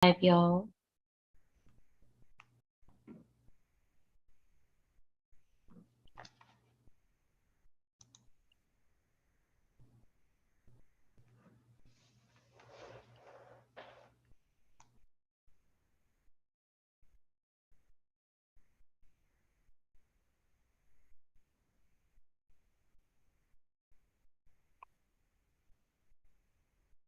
Y'all.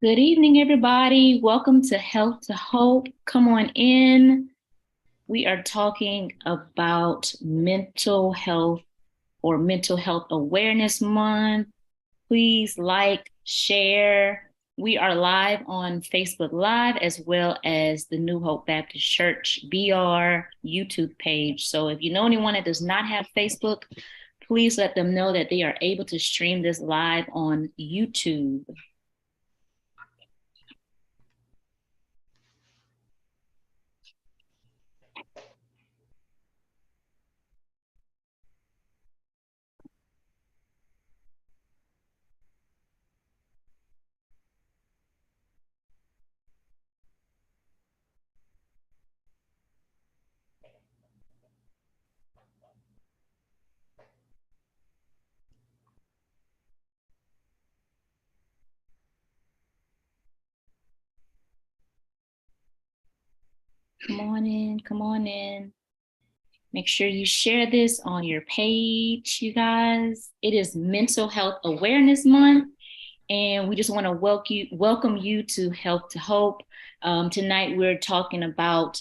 Good evening, everybody. Welcome to Health to Hope. Come on in. We are talking about mental health or Mental Health Awareness Month. Please like, share. We are live on Facebook Live as well as the New Hope Baptist Church BR YouTube page. So if you know anyone that does not have Facebook, please let them know that they are able to stream this live on YouTube. Come on in, come on in. Make sure you share this on your page, you guys. It is Mental Health Awareness Month, and we just want to welcome you to Health to Hope. Tonight, we're talking about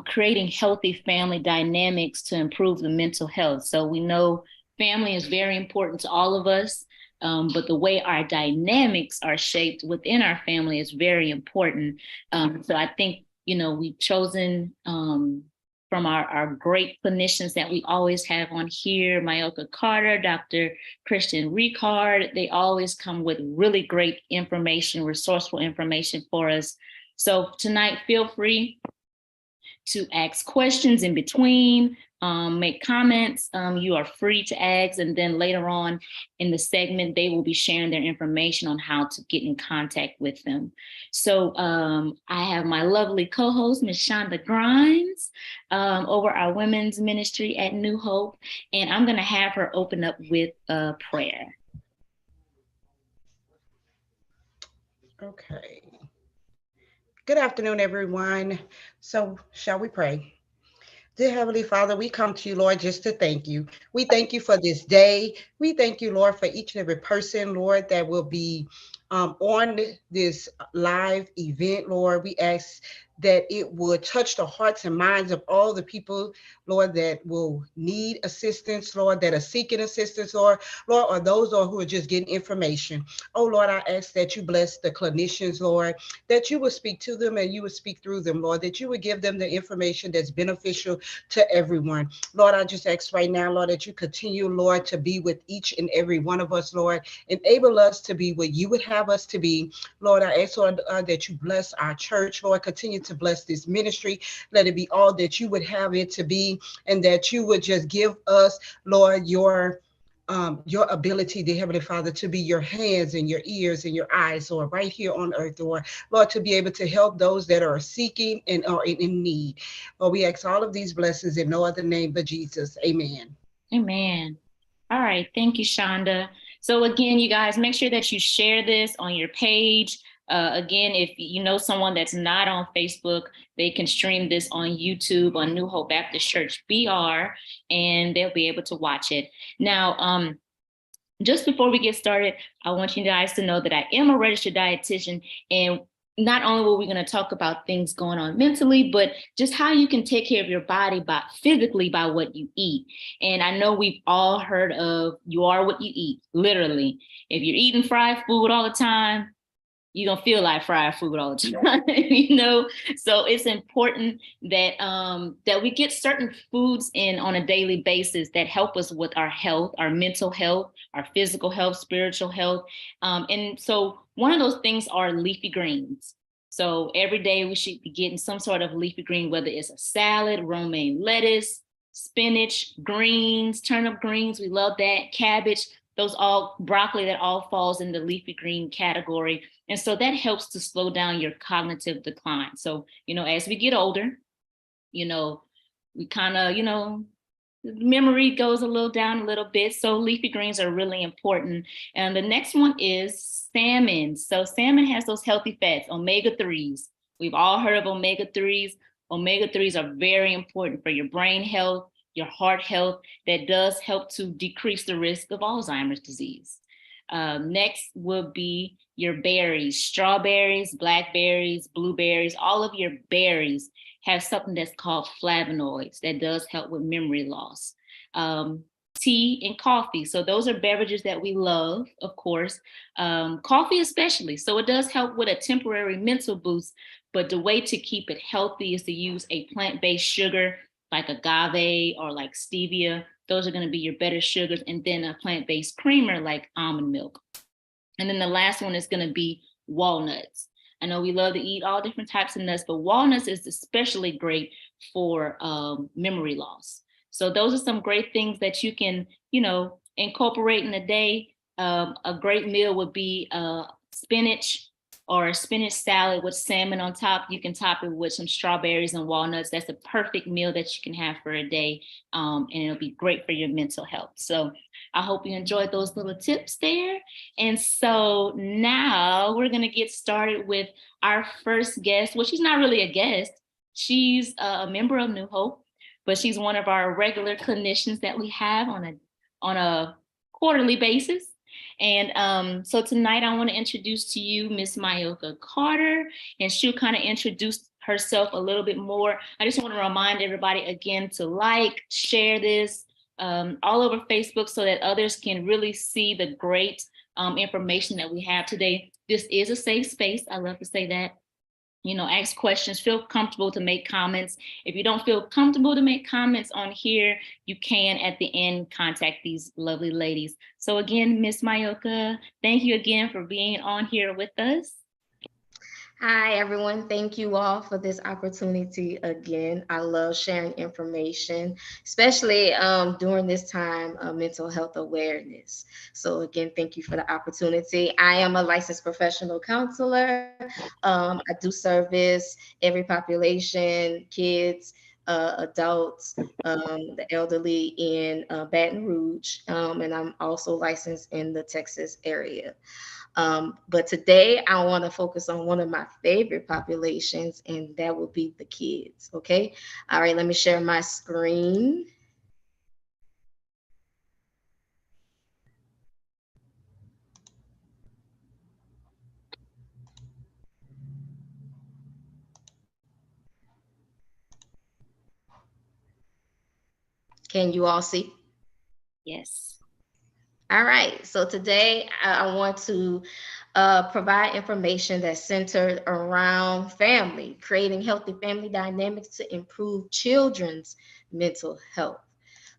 creating healthy family dynamics to improve the mental health. So we know family is very important to all of us, but the way our dynamics are shaped within our family is very important. So I think, we've chosen from our great clinicians that we always have on here, Myoka Carter, Dr. Christian Ricard. They always come with really great information, resourceful information for us. So tonight, feel free to ask questions in between, make comments. You are free to ask. And then later on in the segment, they will be sharing their information on how to get in contact with them. So I have my lovely co-host, Ms. Shonda Grimes, over our women's ministry at New Hope. And I'm going to have her open up with a prayer. Okay. Good afternoon, everyone. So, shall we pray? Dear Heavenly Father, we come to you, Lord, just to thank you. We thank you for this day. We thank you, Lord, for each and every person, Lord, that will be on this live event, Lord. We ask that it would touch the hearts and minds of all the people, Lord, that will need assistance, Lord, that are seeking assistance, Lord, or those, Lord, who are just getting information. Oh, Lord, I ask that you bless the clinicians, Lord, that you would speak to them and you would speak through them, Lord, that you would give them the information that's beneficial to everyone. Lord, I just ask right now, Lord, that you continue, Lord, to be with each and every one of us, Lord. Enable us to be what you would have us to be. Lord, I ask, Lord, that you bless our church, Lord. Continue to bless this ministry. Let it be all that you would have it to be, and that you would just give us, Lord, your ability, dear Heavenly Father, to be your hands and your ears and your eyes, Lord, right here on earth, Lord, to be able to help those that are seeking and are in need. Lord, we ask all of these blessings in no other name but Jesus. Amen. Amen. All right. Thank you, Shonda. So again, you guys, make sure that you share this on your page. Again, if you know someone that's not on Facebook, they can stream this on YouTube on New Hope Baptist Church BR, and they'll be able to watch it. Now, just before we get started, I want you guys to know that I am a registered dietitian, and not only were we going to talk about things going on mentally, but just how you can take care of your body by physically by what you eat. And I know we've all heard of you are what you eat, literally. If you're eating fried food all the time, you're gonna feel like fried food all the time, So it's important that we get certain foods in on a daily basis that help us with our health, our mental health, our physical health, spiritual health. And so one of those things are leafy greens. So every day we should be getting some sort of leafy green, whether it's a salad, romaine lettuce, spinach, greens, turnip greens, we love that, cabbage, those all broccoli, that all falls in the leafy green category. And so that helps to slow down your cognitive decline. So, as we get older, we kind of, memory goes a little down a little bit. So leafy greens are really important. And the next one is salmon. So salmon has those healthy fats, omega-3s. We've all heard of omega-3s. Omega-3s are very important for your brain health, your heart health. That does help to decrease the risk of Alzheimer's disease. Next will be your berries, strawberries, blackberries, blueberries, all of your berries have something that's called flavonoids that does help with memory loss. Tea and coffee. So those are beverages that we love, of course. Coffee especially. So it does help with a temporary mental boost, but the way to keep it healthy is to use a plant-based sugar like agave or like stevia. Those are going to be your better sugars, and then a plant-based creamer like almond milk. And then the last one is going to be walnuts. I know we love to eat all different types of nuts, but walnuts is especially great for memory loss. So those are some great things that you can, incorporate in a day. A great meal would be spinach or a spinach salad with salmon on top. You can top it with some strawberries and walnuts. That's a perfect meal that you can have for a day. And it'll be great for your mental health. So I hope you enjoyed those little tips there. And so now we're going to get started with our first guest. Well, she's not really a guest. She's a member of New Hope, but she's one of our regular clinicians that we have on a quarterly basis. And so tonight I want to introduce to you Miss Myoka Carter, and she'll kind of introduce herself a little bit more. I just want to remind everybody again to like, share this all over Facebook so that others can really see the great information that we have today. This is a safe space. I love to say that. Ask questions, feel comfortable to make comments. If you don't feel comfortable to make comments on here, you can at the end contact these lovely ladies. So again, Miss Myoka, thank you again for being on here with us. Hi, everyone. Thank you all for this opportunity again. I love sharing information, especially during this time of mental health awareness. So again, thank you for the opportunity. I am a licensed professional counselor. I do service every population, kids, adults, the elderly in Baton Rouge, and I'm also licensed in the Texas area. But today I want to focus on one of my favorite populations, and that will be the kids. Okay. All right. Let me share my screen. Can you all see? Yes. All right. So today I want to provide information that's centered around family, creating healthy family dynamics to improve children's mental health.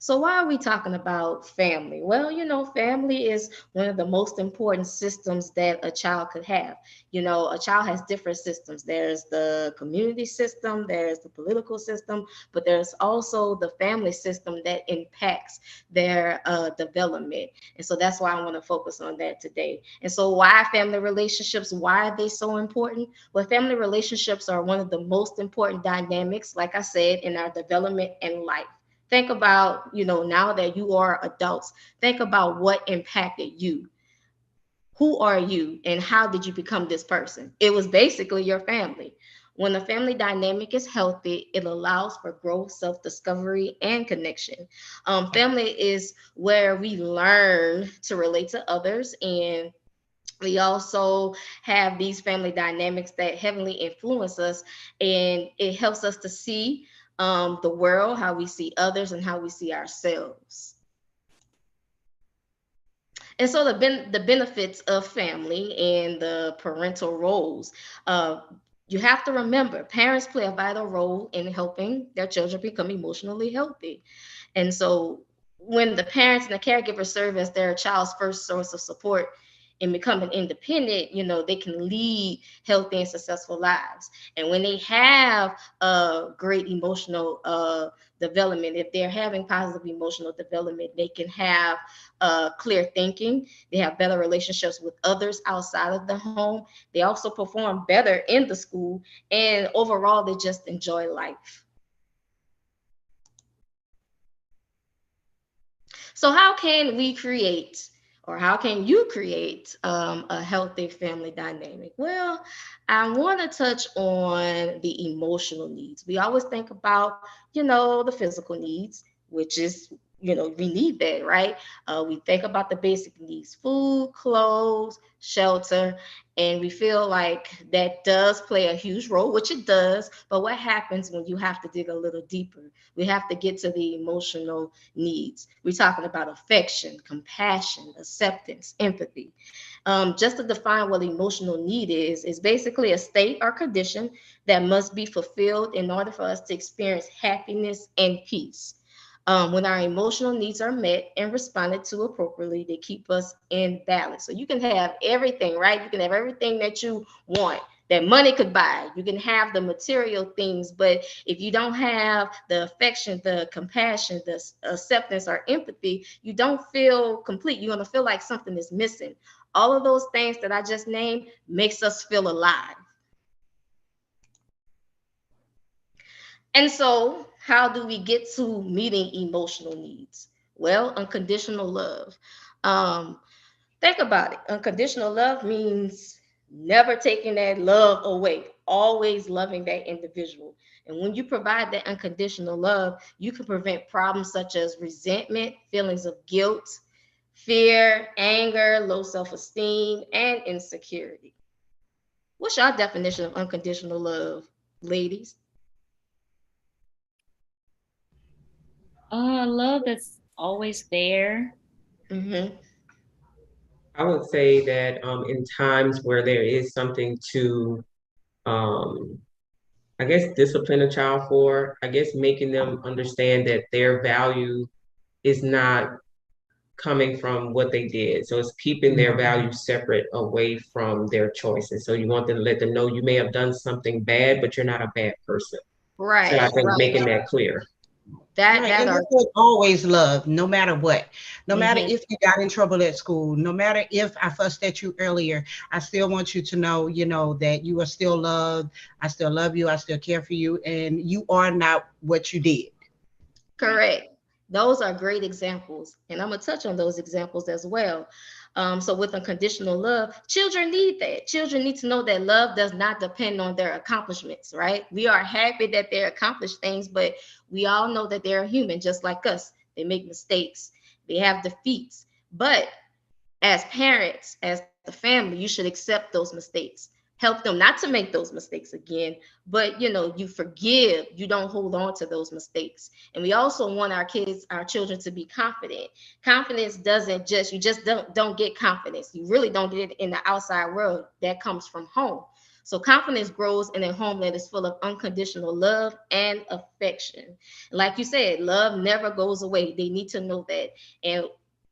So why are we talking about family? Well, family is one of the most important systems that a child could have. A child has different systems. There's the community system, there's the political system, but there's also the family system that impacts their development. And so that's why I want to focus on that today. And so why family relationships? Why are they so important? Well, family relationships are one of the most important dynamics, like I said, in our development and life. Think about, now that you are adults, think about what impacted you. Who are you and how did you become this person? It was basically your family. When the family dynamic is healthy, it allows for growth, self-discovery, and connection. Family is where we learn to relate to others, and we also have these family dynamics that heavily influence us, and it helps us to see the world, how we see others, and how we see ourselves. And so the benefits of family and the parental roles. You have to remember, parents play a vital role in helping their children become emotionally healthy. And so when the parents and the caregivers serve as their child's first source of support, and becoming independent, they can lead healthy and successful lives. And when they have a great emotional development, if they're having positive emotional development, they can have clear thinking. They have better relationships with others outside of the home. They also perform better in the school, and overall, they just enjoy life. So how can we create, or how can you create a healthy family dynamic? Well, I want to touch on the emotional needs. We always think about, the physical needs, which is, we need that, right? We think about the basic needs: food, clothes, shelter, and we feel like that does play a huge role, which it does. But what happens when you have to dig a little deeper? We have to get to the emotional needs. We're talking about affection, compassion, acceptance, empathy. Just to define what emotional need is basically a state or condition that must be fulfilled in order for us to experience happiness and peace. When our emotional needs are met and responded to appropriately, they keep us in balance. So you can have everything, right? You can have everything that you want, that money could buy. You can have the material things, but if you don't have the affection, the compassion, the acceptance, or empathy, you don't feel complete. You're going to feel like something is missing. All of those things that I just named makes us feel alive. And so, how do we get to meeting emotional needs? Well, unconditional love. Um, think about it. Unconditional love means never taking that love away, always loving that individual. And when you provide that unconditional love, you can prevent problems such as resentment, feelings of guilt, fear, anger, low self esteem, and insecurity. What's your definition of unconditional love, ladies? Love that's always there. Mm-hmm. I would say that in times where there is something to, um, I guess, discipline a child for, I guess making them understand that their value is not coming from what they did. So it's keeping their values separate away from their choices. So you want them to let them know you may have done something bad, but you're not a bad person. So I Right, think right. making that clear. Right, That and are that's what always love, no matter what. No matter mhm. if you got in trouble at school, no matter if I fussed at you earlier, I still want you to know, that you are still loved. I still love you. I still care for you, and you are not what you did. Right. Correct. Those are great examples, and I'm gonna touch on those examples as well. So with unconditional love, children need that. Children need to know that love does not depend on their accomplishments, right? We are happy that they accomplish things, but we all know that they're human just like us. They make mistakes, they have defeats. But as parents, as the family, you should accept those mistakes. Help them not to make those mistakes again, but you forgive, you don't hold on to those mistakes. And we also want our kids, our children, to be confident. Confidence doesn't just, you just don't get confidence. You really don't get it in the outside world. That comes from home. So confidence grows in a home that is full of unconditional love and affection. Like you said, love never goes away. They need to know that. And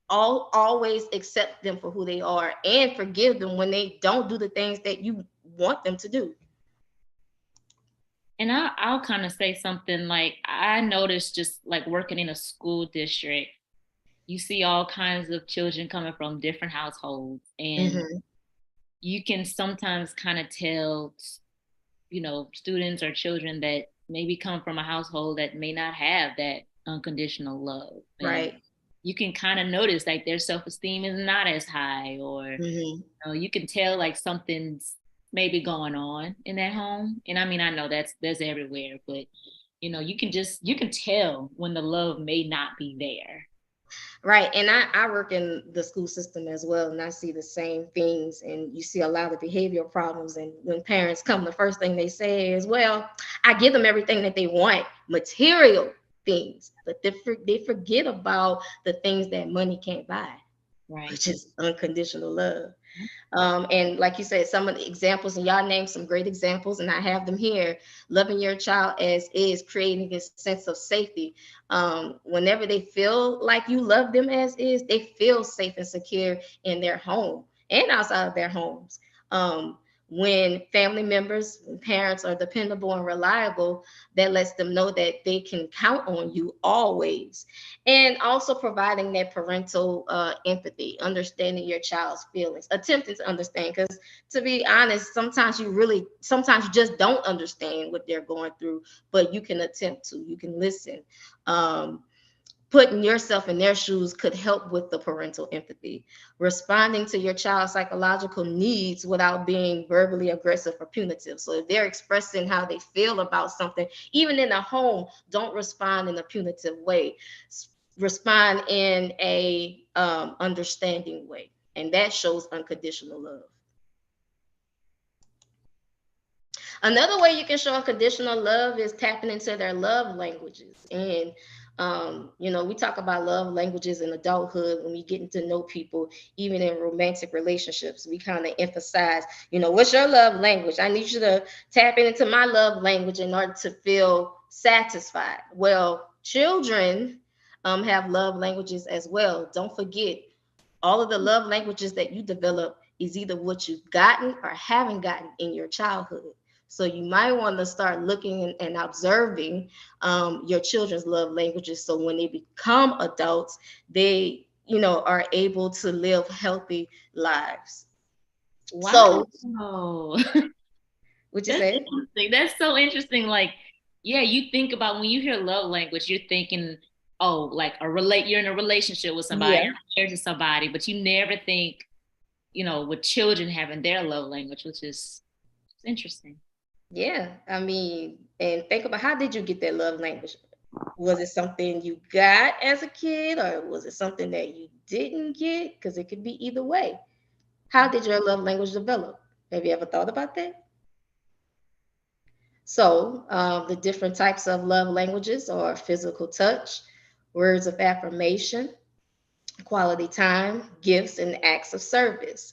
always accept them for who they are and forgive them when they don't do the things that you want them to do. And I'll kind of say something like I noticed just like working in a school district, you see all kinds of children coming from different households, and Mm-hmm. you can sometimes kind of tell, students or children that maybe come from a household that may not have that unconditional love. And Right. you can kind of notice like their self-esteem is not as high, or Mm-hmm. you can tell like something's maybe going on in that home. And I mean, I know that's everywhere, but you can tell when the love may not be there. Right. And I work in the school system as well, and I see the same things. And you see a lot of behavioral problems. And when parents come, the first thing they say is, well, I give them everything that they want, material things, but they forget about the things that money can't buy, Right. which is unconditional love. And like you said, some of the examples, and y'all named some great examples, and I have them here. Loving your child as is, creating a sense of safety. Whenever they feel like you love them as is, they feel safe and secure in their home. and outside of their homes. When family members and parents are dependable and reliable, that lets them know that they can count on you always. And also providing that parental empathy, understanding your child's feelings, attempting to understand. Because to be honest, sometimes you just don't understand what they're going through, but you can attempt to, you can listen. Putting yourself in their shoes could help with the parental empathy. Responding to your child's psychological needs without being verbally aggressive or punitive. So if they're expressing how they feel about something, even in the home, don't respond in a punitive way. Respond in a understanding way, and that shows unconditional love. Another way you can show unconditional love is tapping into their love languages. And, we talk about love languages in adulthood when we getting to know people, even in romantic relationships. We kind of emphasize, what's your love language? I need you to tap into my love language in order to feel satisfied. Well, children have love languages as well. Don't forget, all of the love languages that you develop is either what you've gotten or haven't gotten in your childhood. So you might want to start looking and observing your children's love languages. So when they become adults, they, are able to live healthy lives. Wow. So, what'd you say? That's so interesting. Like, yeah, you think about when you hear love language, you're thinking, oh, like you're in a relationship with somebody, Yeah. you're married to somebody, but you never think, with children having their love language, which is interesting. Yeah, I mean, and think about, how did you get that love language? Was it something you got as a kid, or was it something that you didn't get? Because it could be either way. How did your love language develop? Have you ever thought about that? So, the different types of love languages are physical touch, words of affirmation, quality time, gifts, and acts of service.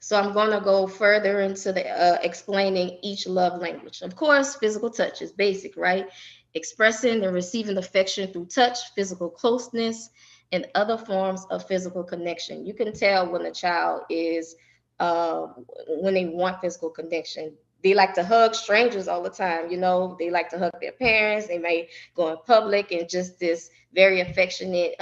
So I'm going to go further into the explaining each love language. Of course, physical touch is basic, right? Expressing and receiving affection through touch, physical closeness, and other forms of physical connection. You can tell when a child is uh, when they want physical connection. They like to hug strangers all the time. They like to hug their parents. They may go in public and just this very affectionate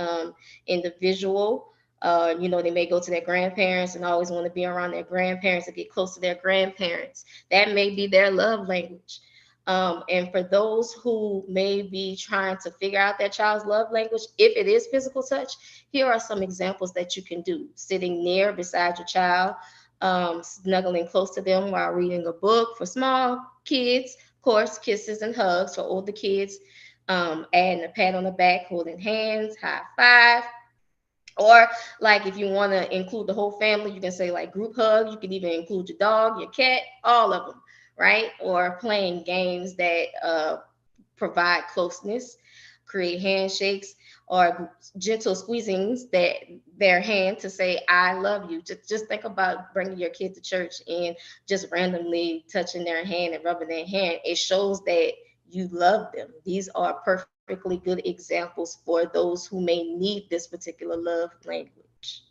individual. They may go to their grandparents and always want to be around their grandparents and get close to their grandparents. That may be their love language. And for those who may be trying to figure out their child's love language, if it is physical touch, here are some examples that you can do. Sitting near beside your child, snuggling close to them while reading a book. For small kids, of course, kisses and hugs. For older kids, adding a pat on the back, holding hands, high five. Or like if you want to include the whole family, you can say like group hug. You can even include your dog, your cat, all of them, right? Or playing games that provide closeness, create handshakes, or gentle squeezings that their hand to say I love you. Just think about bringing your kid to church and just randomly touching their hand and rubbing their hand. It shows that you love them. These are perfectly good examples for those who may need this particular love language.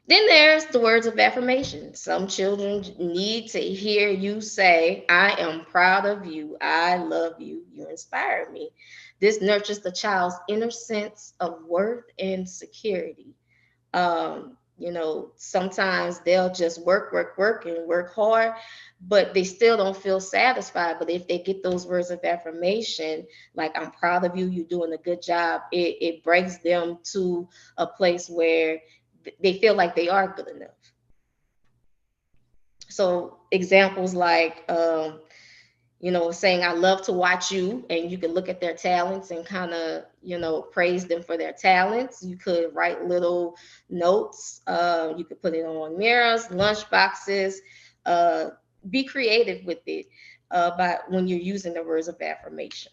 Then there's the words of affirmation. Some children need to hear you say, I am proud of you. I love you. You inspire me. This nurtures the child's inner sense of worth and security. Sometimes they'll just work, and work hard, but they still don't feel satisfied. But if they get those words of affirmation, like, I'm proud of you, you're doing a good job, it brings them to a place where they feel like they are good enough. So examples like, saying, I love to watch you, and you can look at their talents and kind of, praise them for their talents. You could write little notes. You could put it on mirrors, lunch boxes. Be creative with it by when you're using the words of affirmation.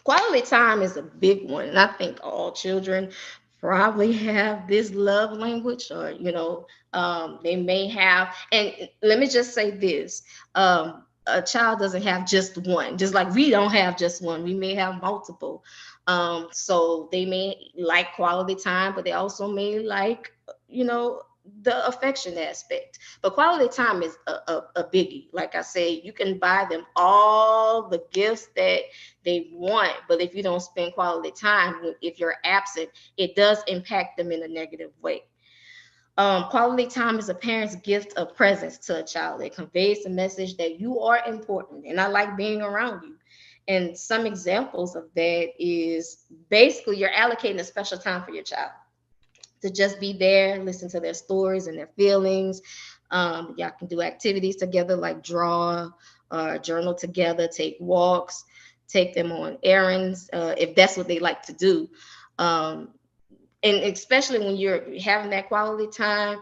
Quality time is a big one. And I think all children probably have this love language, or, they may have. And let me just say this. a child doesn't have just one, just like we don't have just one. We may have multiple. So they may like quality time, but they also may like, the affection aspect. But quality time is a biggie. Like I say, you can buy them all the gifts that they want, but if you don't spend quality time, if you're absent, it does impact them in a negative way. Quality time is a parent's gift of presence to a child. It conveys the message that you are important and I like being around you. And some examples of that is basically you're allocating a special time for your child to just be there, listen to their stories and their feelings. Y'all can do activities together like draw, journal together, take walks, take them on errands, if that's what they like to do. Um, and especially when you're having that quality time,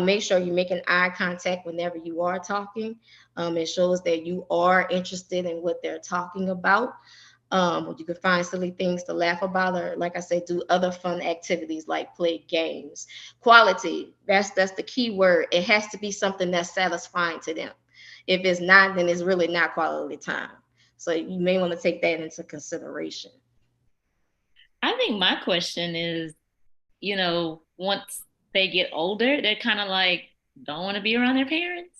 make sure you're making eye contact whenever you are talking. It shows that you are interested in what they're talking about. You can find silly things to laugh about, or like I said, do other fun activities like play games. Quality, that's the key word. It has to be something that's satisfying to them. If it's not, then it's really not quality time. So you may want to take that into consideration. I think my question is, once they get older, they're kind of like don't want to be around their parents.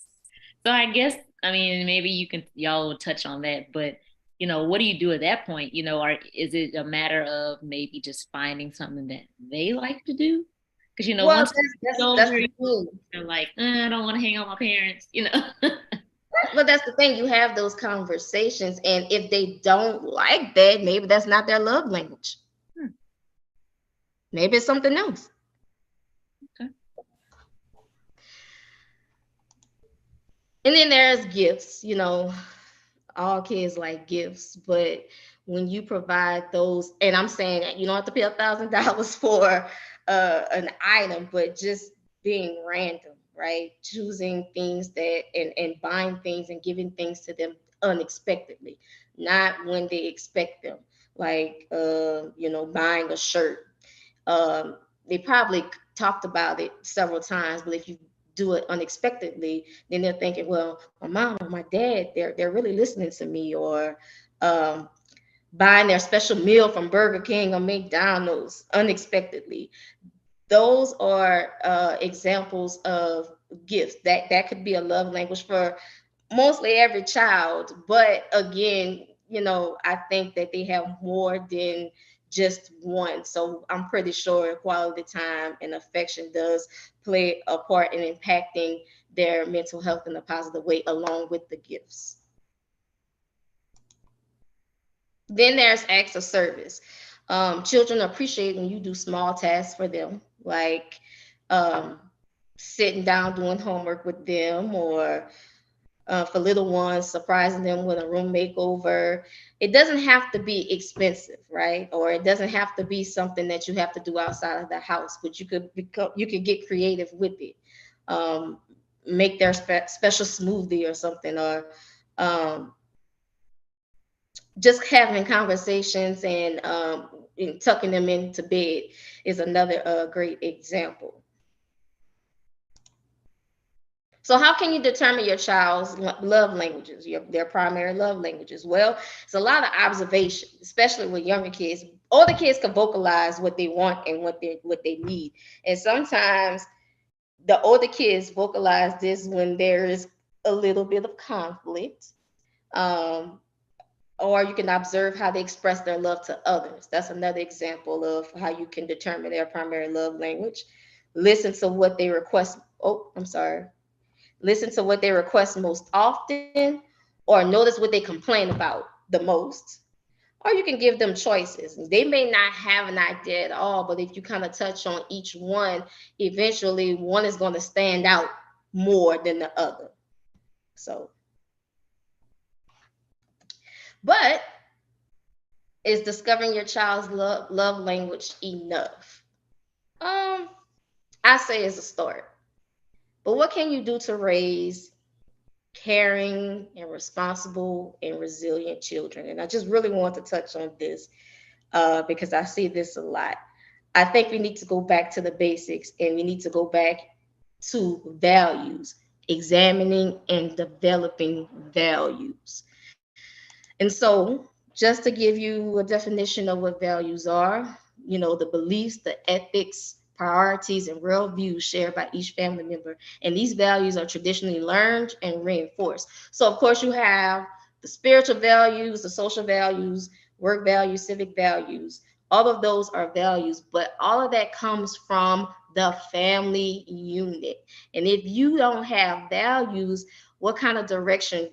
So I guess, I mean, maybe y'all will touch on that, but what do you do at that point? Is it a matter of maybe just finding something that they like to do? Because Well, once that's the thing. they're like, I don't want to hang out with my parents. But that's the thing. You have those conversations, and if they don't like that, maybe that's not their love language. Maybe it's something else. Okay. And then there's gifts. All kids like gifts, but when you provide those, and I'm saying that you don't have to pay $1,000 for an item, but just being random, right? Choosing things and buying things and giving things to them unexpectedly, not when they expect them. Like buying a shirt. They probably talked about it several times, but if you do it unexpectedly, then they're thinking, well, my mom or my dad, they're really listening to me, or buying their special meal from Burger King or McDonald's unexpectedly. Those are examples of gifts. That could be a love language for mostly every child. But again, I think that they have more than just one. So I'm pretty sure quality time and affection does play a part in impacting their mental health in a positive way, along with the gifts. Then there's acts of service. Children appreciate when you do small tasks for them, like sitting down doing homework with them, or for little ones, surprising them with a room makeover. It doesn't have to be expensive, right? Or it doesn't have to be something that you have to do outside of the house, but you could get creative with it. Make their special smoothie or something, or just having conversations and tucking them into bed is another great example. So how can you determine your child's love languages, their primary love languages? Well, it's a lot of observation, especially with younger kids. Older kids can vocalize what they want and what they need. And sometimes the older kids vocalize this when there is a little bit of conflict. Or you can observe how they express their love to others. That's another example of how you can determine their primary love language. Listen to what they request. Oh, I'm sorry. Listen to what they request most often, or notice what they complain about the most. Or you can give them choices. They may not have an idea at all, but if you kind of touch on each one, eventually one is going to stand out more than the other. So, but is discovering your child's love language enough? I say it's a start. But what can you do to raise caring and responsible and resilient children? And I just really want to touch on this because I see this a lot. I think we need to go back to the basics, and we need to go back to values. examining and developing values. And so, just to give you a definition of what values are, the beliefs, the ethics, priorities, and worldviews shared by each family member. And these values are traditionally learned and reinforced. So, of course, you have the spiritual values, the social values, work values, civic values. All of those are values, but all of that comes from the family unit. And if you don't have values, what kind of direction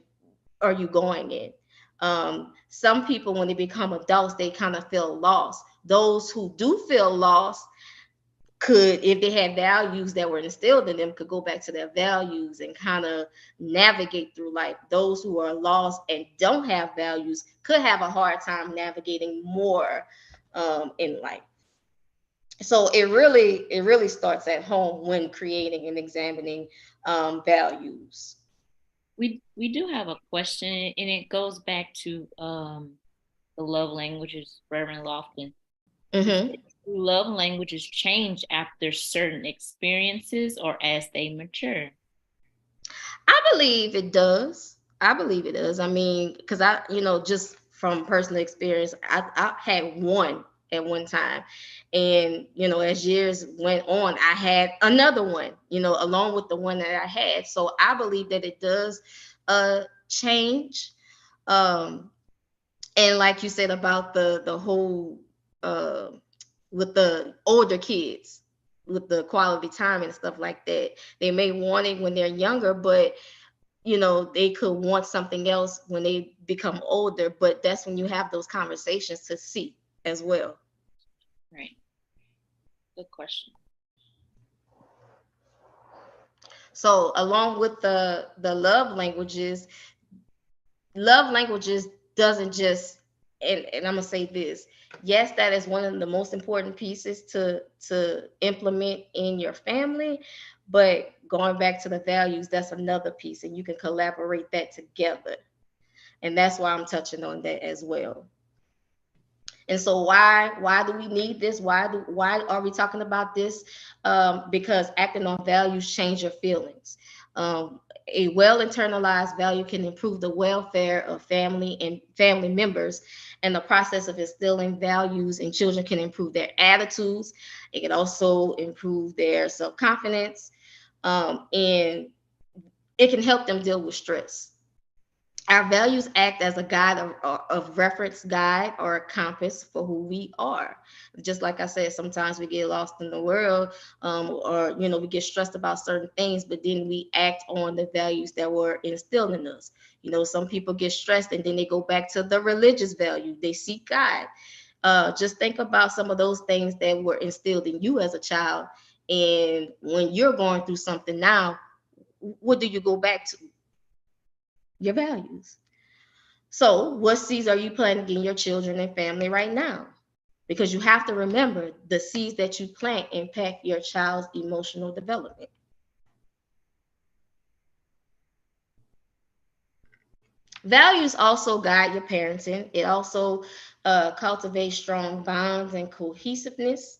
are you going in? Some people, when they become adults, they kind of feel lost. Those who do feel lost could, if they had values that were instilled in them, could go back to their values and kind of navigate through life. Those who are lost and don't have values could have a hard time navigating more in life. So it really starts at home when creating and examining values. We do have a question, and it goes back to the love languages, Reverend Lofton. Mm-hmm. Love languages change after certain experiences or as they mature. I believe it does. I believe it does. I mean, because just from personal experience, I had one at one time. And, as years went on, I had another one, along with the one that I had. So I believe that it does change. Um, and like you said about the whole uh, with the older kids, with the quality time and stuff like that, they may want it when they're younger, but they could want something else when they become older. But that's when you have those conversations to see as well. Right. Good question. So along with the love languages doesn't just, and I'm gonna say this, yes, that is one of the most important pieces to implement in your family, but going back to the values, that's another piece, and you can collaborate that together. And that's why I'm touching on that as well. And so why do we need this? Why are we talking about this? Because acting on values change your feelings. A well internalized value can improve the welfare of family and family members, and the process of instilling values in children can improve their attitudes. It can also improve their self confidence, and it can help them deal with stress. Our values act as a guide of reference guide or a compass for who we are. Just like I said, sometimes we get lost in the world, or we get stressed about certain things, but then we act on the values that were instilled in us. Some people get stressed and then they go back to the religious value. They seek God. Just think about some of those things that were instilled in you as a child, and when you're going through something now, what do you go back to? Your values. So, what seeds are you planting in your children and family right now? Because you have to remember the seeds that you plant impact your child's emotional development. Values also guide your parenting. It also cultivates strong bonds and cohesiveness.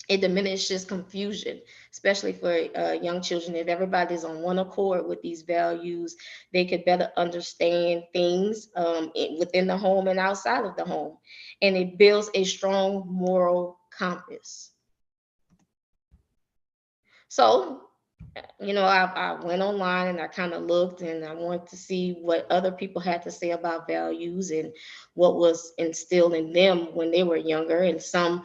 It diminishes confusion, especially for young children. If everybody's on one accord with these values, they could better understand things within the home and outside of the home. And it builds a strong moral compass. So, I went online and I kind of looked and I wanted to see what other people had to say about values and what was instilled in them when they were younger. And some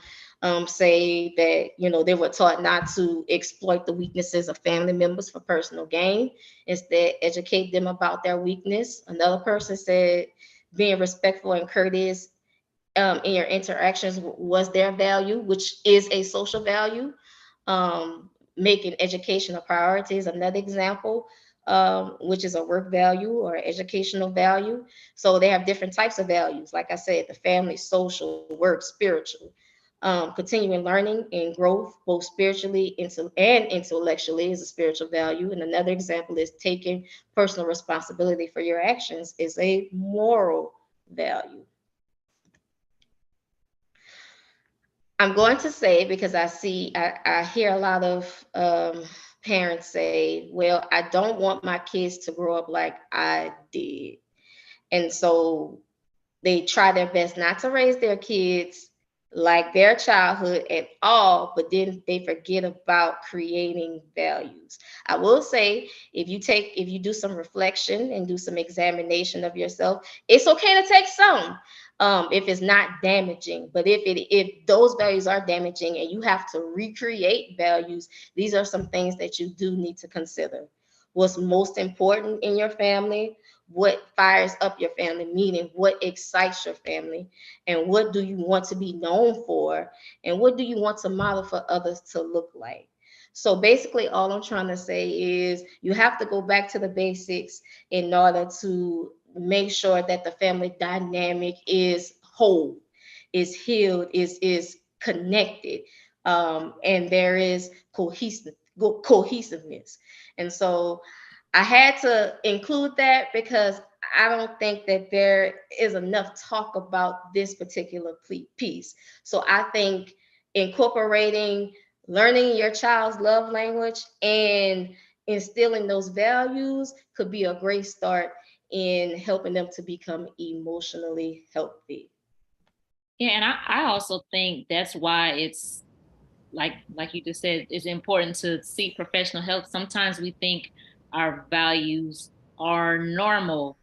say that, they were taught not to exploit the weaknesses of family members for personal gain. Instead, educate them about their weakness. Another person said being respectful and courteous in your interactions was their value, which is a social value. Making education a priority is another example, which is a work value or educational value. So they have different types of values. Like I said, the family, social, work, spiritual. Continuing learning and growth, both spiritually and intellectually, is a spiritual value. And another example is taking personal responsibility for your actions is a moral value. I'm going to say, because I hear a lot of parents say, well, I don't want my kids to grow up like I did. And so they try their best not to raise their kids like their childhood at all, but then they forget about creating values. I will say, if you do some reflection and do some examination of yourself, it's okay to take some, if it's not damaging. But if those values are damaging and you have to recreate values, these are some things that you do need to consider. What's most important in your family? What fires up your family, meaning what excites your family, and what do you want to be known for, and what do you want to model for others to look like. So basically, all I'm trying to say is you have to go back to the basics in order to make sure that the family dynamic is whole, is healed, is connected, and there is cohesiveness. And so I had to include that because I don't think that there is enough talk about this particular piece. So I think incorporating learning your child's love language and instilling those values could be a great start in helping them to become emotionally healthy. Yeah, and I also think that's why it's like you just said, it's important to seek professional help. Sometimes we think our values are normal,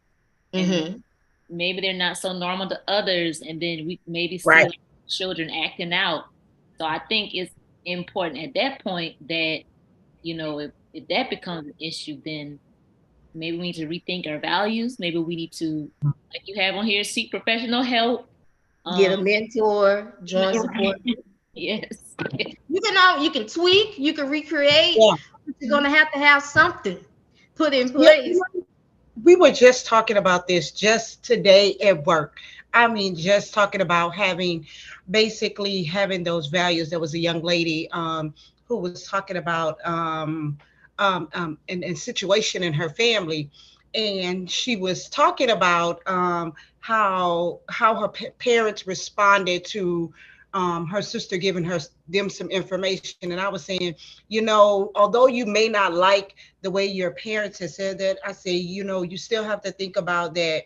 and Mm-hmm. maybe they're not so normal to others, and then we maybe see Right. like children acting out. So I think it's important at that point that, if that becomes an issue, then maybe we need to rethink our values. Maybe we need to, like you have on here, seek professional help. Get um a mentor, join support. yes. You can tweak, you can recreate, Yeah. but you're gonna have to have something put in Yeah. place. We were just talking about this just today at work. I mean, just talking about basically having those values. There was a young lady who was talking about an situation in her family, and she was talking about how her parents responded to her sister giving them some information. And I was saying, although you may not like the way your parents have said that, I say, you still have to think about that.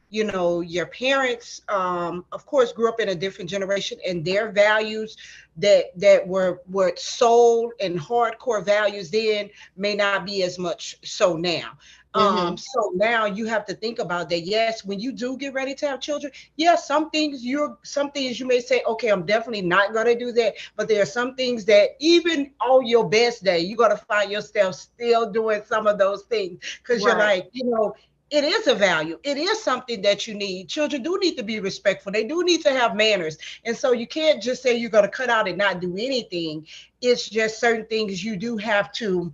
Your parents, of course, grew up in a different generation, and their values that were soul and hardcore values then may not be as much so now. Mm-hmm. So now you have to think about that. Yes, when you do get ready to have children, yes, some things you may say, okay, I'm definitely not going to do that. But there are some things that even on your best day, you're going to find yourself still doing some of those things because you're Right. like, it is a value. It is something that you need. Children do need to be respectful. They do need to have manners. And so you can't just say you're going to cut out and not do anything. It's just certain things you do have to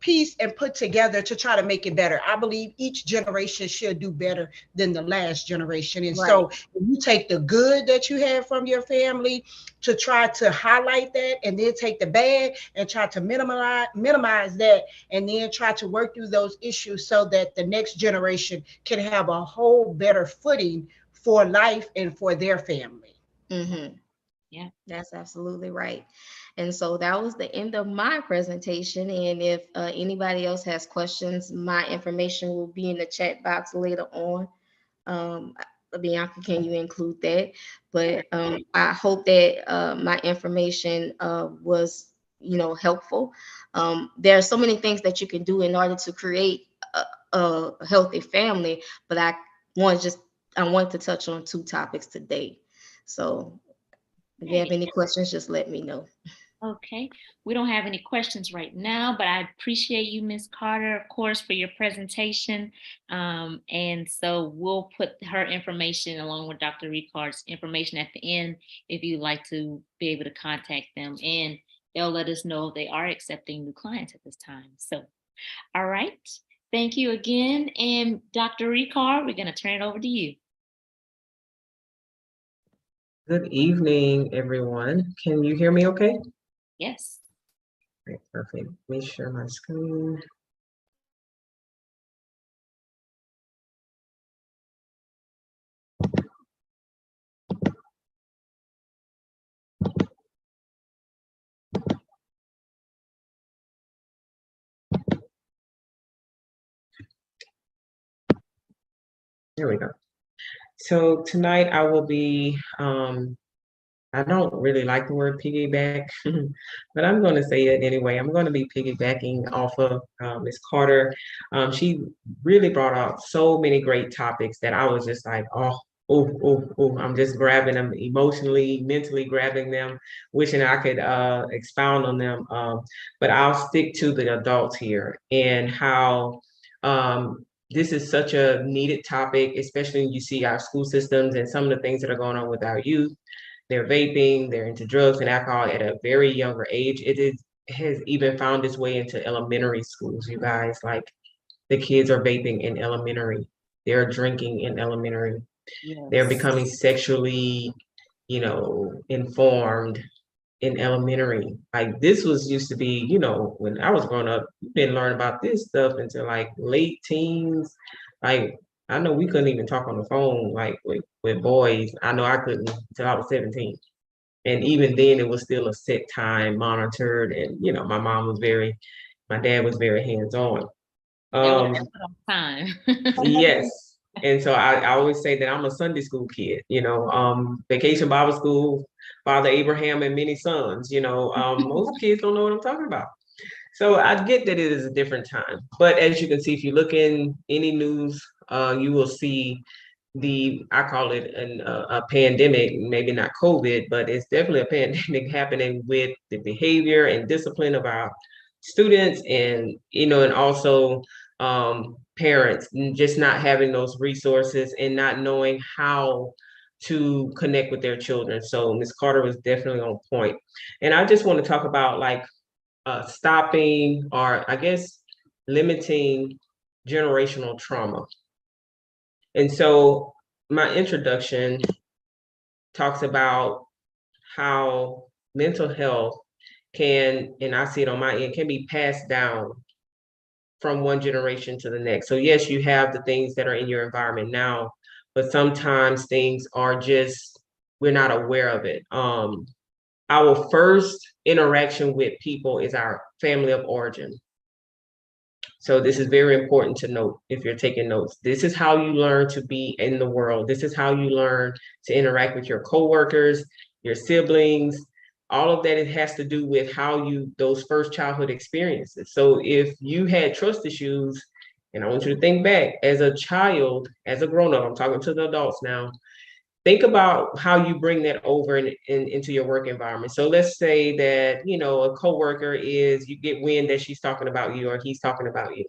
piece and put together to try to make it better. I believe each generation should do better than the last generation. And Right. so if you take the good that you have from your family to try to highlight that, and then take the bad and try to minimize that, and then try to work through those issues so that the next generation can have a whole better footing for life and for their family. Mm-hmm. Yeah. That's absolutely right. And so that was the end of my presentation. And if anybody else has questions, my information will be in the chat box later on. Um, Bianca, can you include that? But I hope that my information was, helpful. There are so many things that you can do in order to create a healthy family, but I want to touch on two topics today. So if you have any questions, just let me know. Okay. We don't have any questions right now, but I appreciate you, Miss Carter, of course, for your presentation. And so we'll put her information along with Dr. Ricard's information at the end if you'd like to be able to contact them. And they'll let us know if they are accepting new clients at this time. So, all right. Thank you again. And Dr. Ricard, we're going to turn it over to you. Good evening, everyone. Can you hear me okay? Yes. Great, perfect. Let me share my screen. There we go. So tonight I will be, I don't really like the word piggyback, but I'm going to say it anyway. I'm going to be piggybacking off of Ms. Carter. She really brought out so many great topics that I was just like, I'm just grabbing them emotionally, mentally grabbing them, wishing I could expound on them. But I'll stick to the adults here and how this is such a needed topic, especially when you see our school systems and some of the things that are going on with our youth. They're vaping, they're into drugs and alcohol at a very younger age. Has even found its way into elementary schools, you guys. Like the kids are vaping in elementary, they're drinking in elementary, they're becoming Yes. sexually, informed in elementary. Like this was used to be, when I was growing up, you didn't learn about this stuff until like late teens. Like I know we couldn't even talk on the phone like with boys. I know I couldn't until I was 17. And even then it was still a set time monitored. And my dad was very hands-on. That was time. Yes. And so I always say that I'm a Sunday school kid, Vacation Bible School, Father Abraham and many sons, most kids don't know what I'm talking about. So I get that it is a different time. But as you can see, if you look in any news, you will see I call it a pandemic, maybe not COVID, but it's definitely a pandemic happening with the behavior and discipline of our students and also parents just not having those resources and not knowing how to connect with their children. So Ms. Carter was definitely on point. And I just want to talk about like stopping or I guess limiting generational trauma. And so my introduction talks about how mental health can, and I see it on my end, can be passed down from one generation to the next. So yes, you have the things that are in your environment now, but sometimes things are just, we're not aware of it. Our first interaction with people is our family of origin. So this is very important to note if you're taking notes. This is how you learn to be in the world. This is how you learn to interact with your coworkers, your siblings. All of that, it has to do with how those first childhood experiences. So if you had trust issues, and I want you to think back as a child, as a grown-up, I'm talking to the adults now, think about how you bring that over into your work environment. So let's say that, a coworker you get wind that she's talking about you or he's talking about you.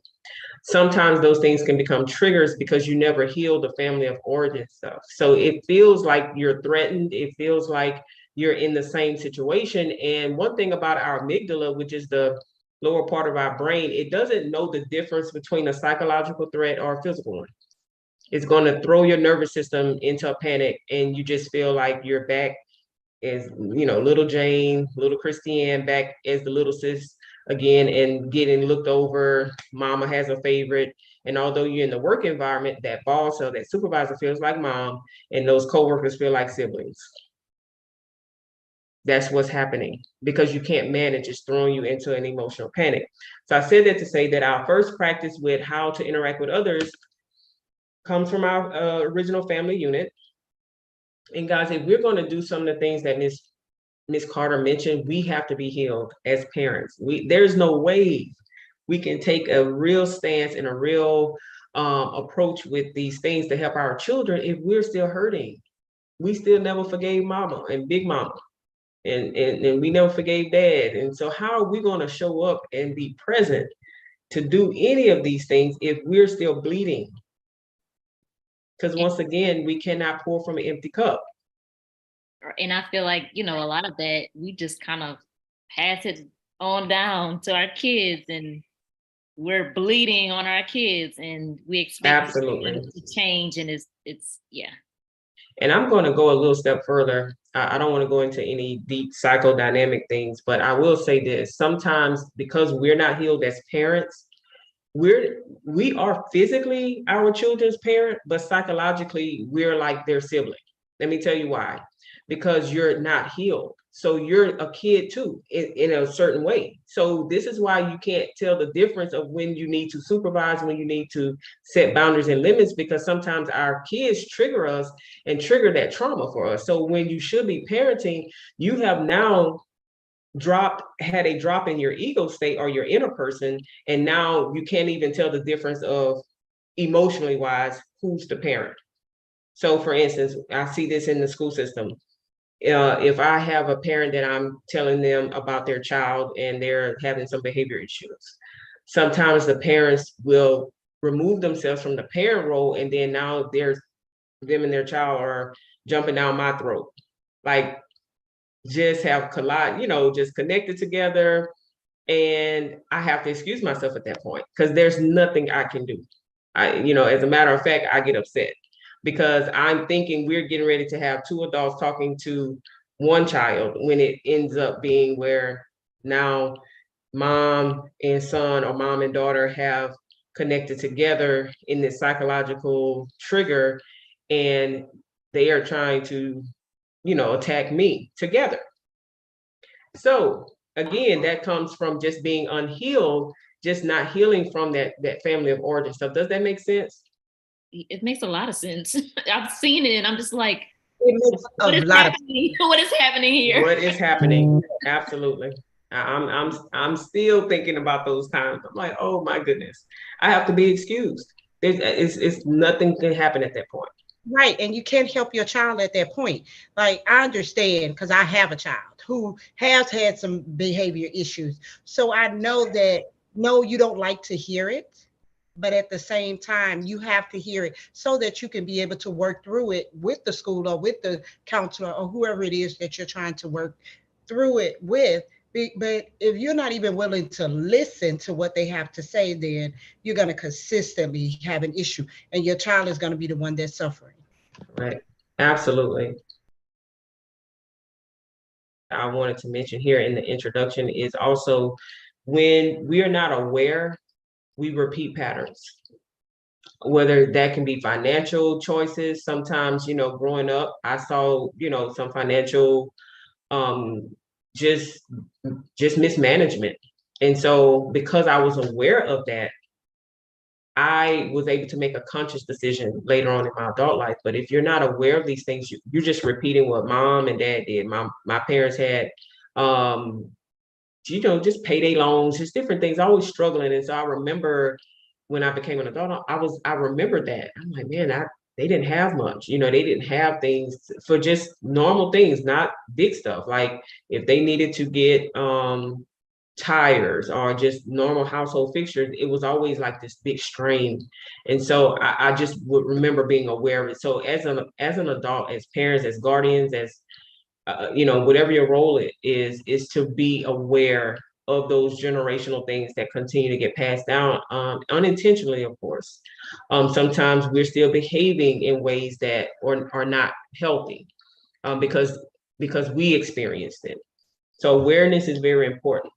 Sometimes those things can become triggers because you never healed the family of origin stuff. So it feels like you're threatened. It feels like you're in the same situation. And one thing about our amygdala, which is the lower part of our brain, it doesn't know the difference between a psychological threat or a physical one. It's going to throw your nervous system into a panic and you just feel like you're back as, little Jane, little Christiane, back as the little sis again and getting looked over. Mama has a favorite. And although you're in the work environment, that boss or that supervisor feels like mom and those coworkers feel like siblings. That's what's happening because you can't manage. It's throwing you into an emotional panic. So I said that to say that our first practice with how to interact with others comes from our original family unit. And guys, if we're going to do some of the things that Miss Carter mentioned, we have to be healed as parents. There's no way we can take a real stance and a real approach with these things to help our children if we're still hurting. We still never forgave mama and big mama. And we never forgave dad. And so how are we going to show up and be present to do any of these things if we're still bleeding? Because once again, we cannot pour from an empty cup. And I feel like, a lot of that, we just kind of pass it on down to our kids and we're bleeding on our kids and we expect Absolutely to change. And it's yeah. And I'm going to go a little step further. I don't want to go into any deep psychodynamic things, but I will say this. Sometimes because we're not healed as parents, we are physically our children's parent, but psychologically we're like their sibling. Let me tell you why. Because you're not healed. So you're a kid too, in a certain way. So this is why you can't tell the difference of when you need to supervise, when you need to set boundaries and limits, because sometimes our kids trigger us and trigger that trauma for us. So when you should be parenting, you have now had a drop in your ego state or your inner person, and now you can't even tell the difference of emotionally wise who's the parent. So for instance, I see this in the school system. If I have a parent that I'm telling them about their child and they're having some behavior issues, sometimes the parents will remove themselves from the parent role, and then now them and their child are jumping down my throat. Like, just have just connected together. And I have to excuse myself at that point because there's nothing I can do. As a matter of fact, I get upset because I'm thinking we're getting ready to have two adults talking to one child when it ends up being where now mom and son or mom and daughter have connected together in this psychological trigger, and they are trying to attack me together. So again, that comes from just being unhealed, just not healing from that family of origin stuff. Does that make sense? It makes a lot of sense. I've seen it and I'm just like, It makes what a is lot of happening? What is happening here? What is happening? Absolutely. I'm still thinking about those times. I'm like, oh my goodness, I have to be excused. It's nothing can happen at that point. Right. And you can't help your child at that point. Like, I understand because I have a child who has had some behavior issues. So I know that, no, you don't like to hear it. But at the same time, you have to hear it so that you can be able to work through it with the school or with the counselor or whoever it is that you're trying to work through it with. But if you're not even willing to listen to what they have to say, then you're going to consistently have an issue and your child is going to be the one that's suffering. Right. Absolutely. I wanted to mention here in the introduction is also when we are not aware, we repeat patterns. Whether that can be financial choices. Sometimes, growing up, I saw, some financial just mismanagement. And so because I was aware of that, I was able to make a conscious decision later on in my adult life. But if you're not aware of these things, you're just repeating what mom and dad did. My parents had just payday loans, just different things, always struggling. And so I remember when I became an adult, I remember that. I'm like, man, they didn't have much. They didn't have things for just normal things, not big stuff. Like if they needed to get tires or just normal household fixtures, it was always like this big strain. And so I just would remember being aware of it. So as an adult, as parents, as guardians, as whatever your role is to be aware of those generational things that continue to get passed down unintentionally, of course. Sometimes we're still behaving in ways that are not healthy because we experienced it. So awareness is very important.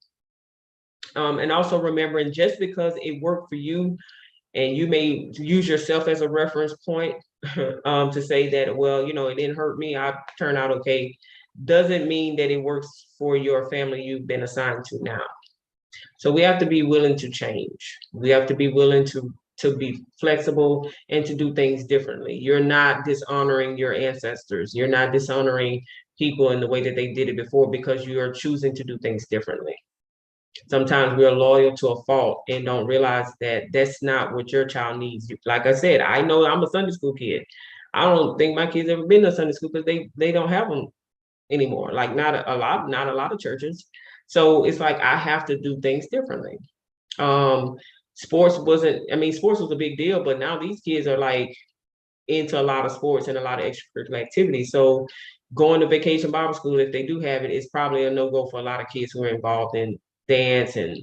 And also remembering just because it worked for you and you may use yourself as a reference point to say that, well, it didn't hurt me, I turned out okay, doesn't mean that it works for your family you've been assigned to now. So we have to be willing to change. We have to be willing to be flexible and to do things differently. You're not dishonoring your ancestors. You're not dishonoring people in the way that they did it before because you are choosing to do things differently. Sometimes we're loyal to a fault and don't realize that that's not what your child needs. Like I said, I know I'm a Sunday school kid. I don't think my kids ever been to Sunday school because they don't have them anymore. Like not a lot of churches. So it's like I have to do things differently. Sports was a big deal, but now these kids are like into a lot of sports and a lot of extracurricular activities. So going to Vacation Bible School, if they do have it, is probably a no-go for a lot of kids who are involved in dance and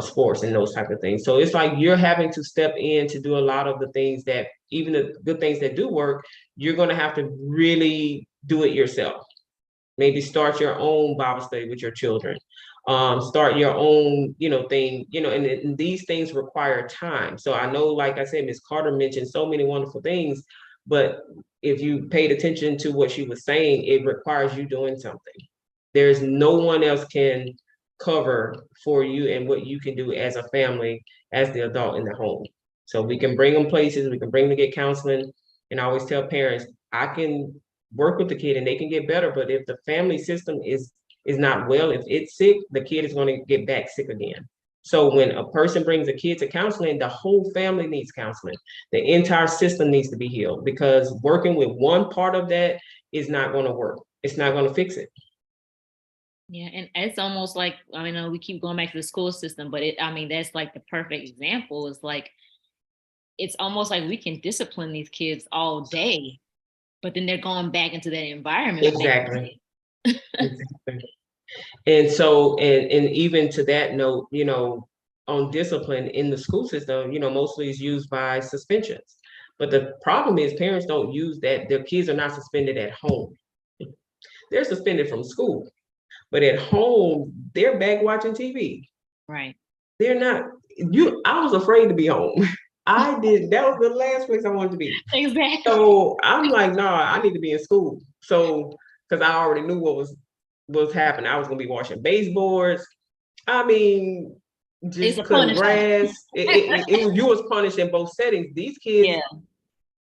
sports and those type of things. So it's like you're having to step in to do a lot of the things that, even the good things that do work, you're going to have to really do it yourself. Maybe start your own Bible study with your children. Start your own, thing, and these things require time. So I know, like I said, Ms. Carter mentioned so many wonderful things, but if you paid attention to what she was saying, it requires you doing something. There's no one else can cover for you and what you can do as a family, as the adult in the home. So we can bring them places, we can bring them to get counseling. And I always tell parents, I can work with the kid and they can get better, but if the family system is not well, if it's sick, the kid is going to get back sick again. So when a person brings a kid to counseling, the whole family needs counseling. The entire system needs to be healed, because working with one part of that is not going to work. It's not going to fix it. Yeah, and it's almost like, I know we keep going back to the school system, but that's like the perfect example. It's like, it's almost like we can discipline these kids all day, but then they're going back into that environment. Exactly. Exactly. And so, and even to that note, on discipline in the school system, mostly is used by suspensions. But the problem is parents don't use that. Their kids are not suspended at home. They're suspended from school. But at home, they're back watching TV. Right. They're not, I was afraid to be home. That was the last place I wanted to be. Exactly. So I'm like, nah, I need to be in school. So, because I already knew what was happening. I was gonna be washing baseboards. Just cutting grass. You was punished in both settings. These kids,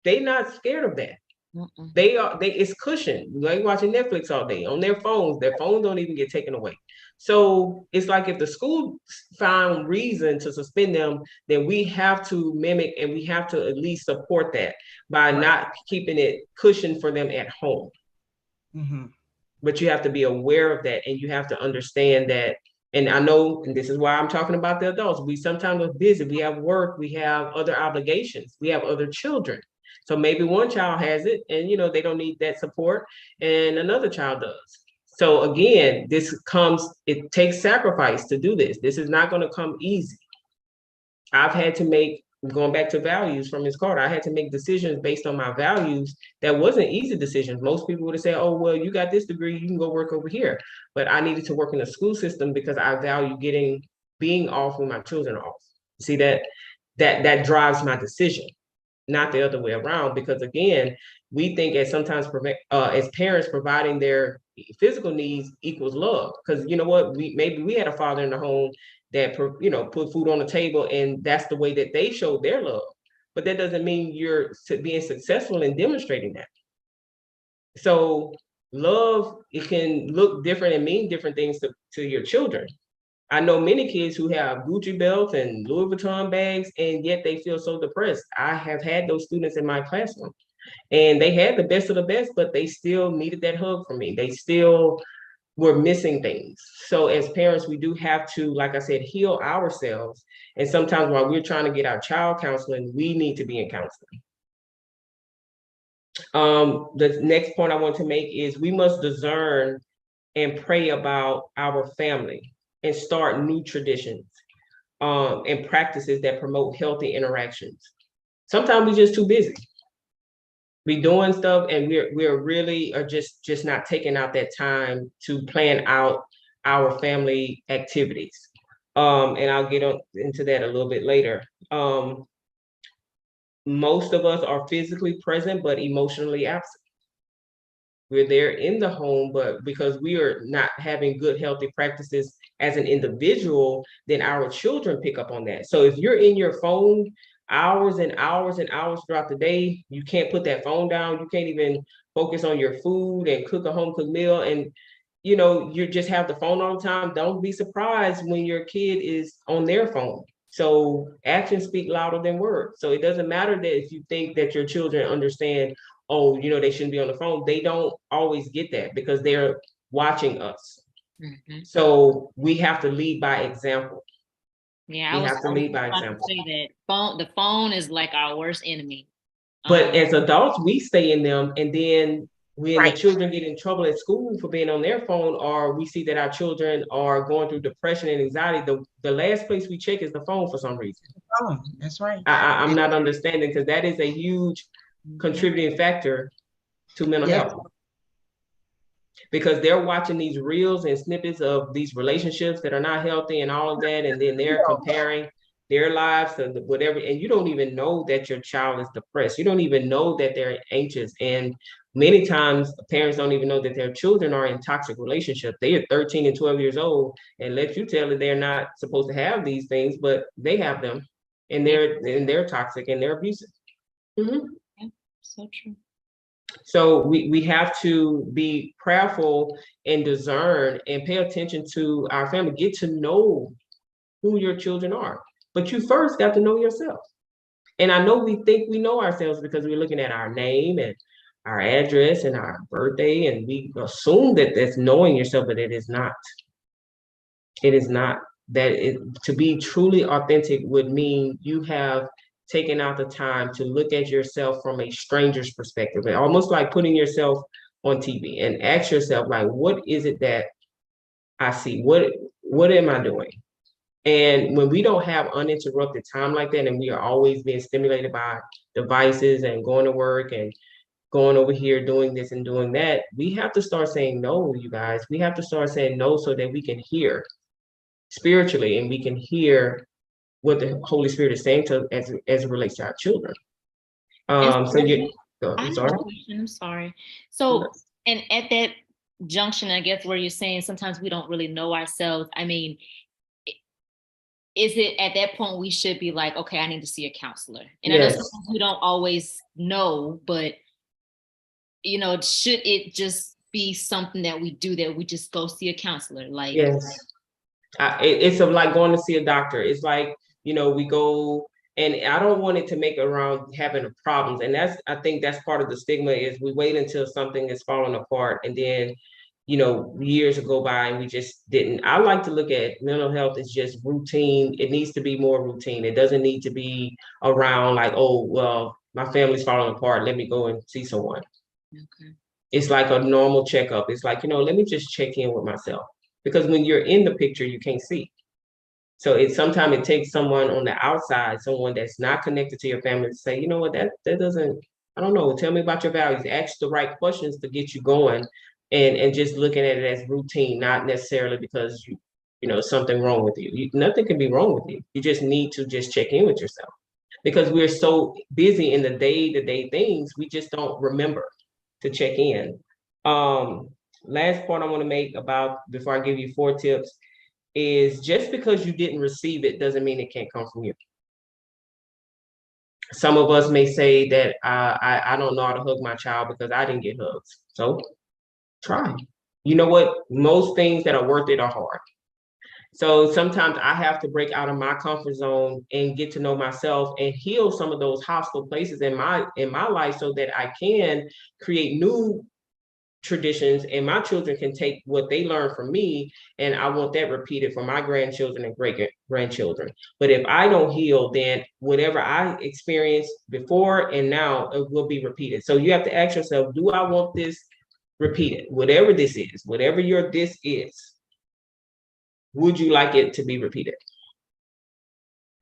they not scared of that. It's cushion. They watching Netflix all day on their phones. Their phones don't even get taken away. So it's like if the school found reason to suspend them, then we have to mimic and we have to at least support that by not keeping it cushioned for them at home. Mm-hmm. But you have to be aware of that, and you have to understand that. And I know, and this is why I'm talking about the adults. We sometimes are busy. We have work. We have other obligations. We have other children. So maybe one child has it and, they don't need that support, and another child does. So again, it takes sacrifice to do this. This is not going to come easy. I've had to make, going back to values from Ms. Carter, I had to make decisions based on my values that wasn't easy decisions. Most people would have said, oh, well, you got this degree, you can go work over here. But I needed to work in the school system because I value being off when my children are off. See, that drives my decision, not the other way around. Because again, we think as parents, providing their physical needs equals love. Because you know what, maybe we had a father in the home that put food on the table, and that's the way that they showed their love. But that doesn't mean you're being successful in demonstrating that. So love, it can look different and mean different things to your children. I know many kids who have Gucci belts and Louis Vuitton bags, and yet they feel so depressed. I have had those students in my classroom, and they had the best of the best, but they still needed that hug from me. They still were missing things. So as parents, we do have to, like I said, heal ourselves. And sometimes while we're trying to get our child counseling, we need to be in counseling. The next point I want to make is we must discern and pray about our family and start new traditions and practices that promote healthy interactions. Sometimes we're just too busy. We doing stuff, and we're really are just not taking out that time to plan out our family activities. And I'll get into that a little bit later. Most of us are physically present, but emotionally absent. We're there in the home, but because we are not having good, healthy practices as an individual, then our children pick up on that. So if you're in your phone hours and hours and hours throughout the day, you can't put that phone down. You can't even focus on your food and cook a home cooked meal. And, you just have the phone all the time. Don't be surprised when your kid is on their phone. So actions speak louder than words. So it doesn't matter that if you think that your children understand, oh, they shouldn't be on the phone. They don't always get that because they're watching us. Mm-hmm. So we have to lead by example. Yeah, we have to lead by example. Say that the phone is like our worst enemy. But as adults, we stay in them, and then when the children get in trouble at school for being on their phone, or we see that our children are going through depression and anxiety, the last place we check is the phone for some reason. Oh, that's right. I'm not understanding, because that is a huge contributing factor to mental health. Because they're watching these reels and snippets of these relationships that are not healthy and all of that, and then they're comparing. their lives to whatever, and you don't even know that your child is depressed. You don't even know that they're anxious. And many times parents don't even know that their children are in toxic relationships. They are 13 and 12 years old and let you tell that they're not supposed to have these things, but they have them, and they're toxic and they're abusive. Yeah, so true. So we have to be prayerful and discern and pay attention to our family. Get to know who your children are. But you first got to know yourself. And I know we think we know ourselves because we're looking at our name and our address and our birthday, and we assume that that's knowing yourself, but it is not. It is not. To be truly authentic would mean you have taken out the time to look at yourself from a stranger's perspective, and almost like putting yourself on TV and ask yourself, like, what is it that I see? What am I doing? And when we don't have uninterrupted time like that, and we are always being stimulated by devices and going to work and going over here, doing this and doing that, we have to start saying no, you guys. We have to start saying no so that we can hear spiritually, and we can hear what the Holy Spirit is saying to as it relates to our children. So you, I I'm have sorry. a question. I'm sorry. So, and at that junction, I guess where you're saying sometimes we don't really know ourselves. I mean, is it at that point we should be like, okay, I need to see a counselor? And I know sometimes we don't always know, but you know, should it just be something that we do, that we just go see a counselor? Like, yes, it's like going to see a doctor. It's like, you know, we go, and I don't want it to make around having problems. And I think that's part of the stigma, is we wait until something is falling apart, and then, you know, years go by and we just didn't. I like to look at mental health as just routine. It needs to be more routine. It doesn't need to be around like, oh, well, my family's falling apart, let me go and see someone. okay. It's like a normal checkup. It's like, you know, let me just check in with myself. Because when you're in the picture, you can't see. So sometimes it takes someone on the outside, someone that's not connected to your family, to say, you know what, that doesn't, I don't know, tell me about your values. Ask the right questions to get you going, and just looking at it as routine, not necessarily because you know something wrong with you. Nothing can be wrong with you. You just need to just check in with yourself, because we're so busy in the day-to-day things, we just don't remember to check in. Last point I want to make about, before I give you 4 tips, is just because you didn't receive it doesn't mean it can't come from you. Some of us may say that I don't know how to hug my child because I didn't get hugs. So try. You know what? Most things that are worth it are hard. So sometimes I have to break out of my comfort zone and get to know myself and heal some of those hostile places in my life, so that I can create new traditions, and my children can take what they learn from me, and I want that repeated for my grandchildren and great grandchildren. But if I don't heal, then whatever I experienced before and now, it will be repeated. So you have to ask yourself, do I want this repeated? Whatever this is, whatever your this is, would you like it to be repeated?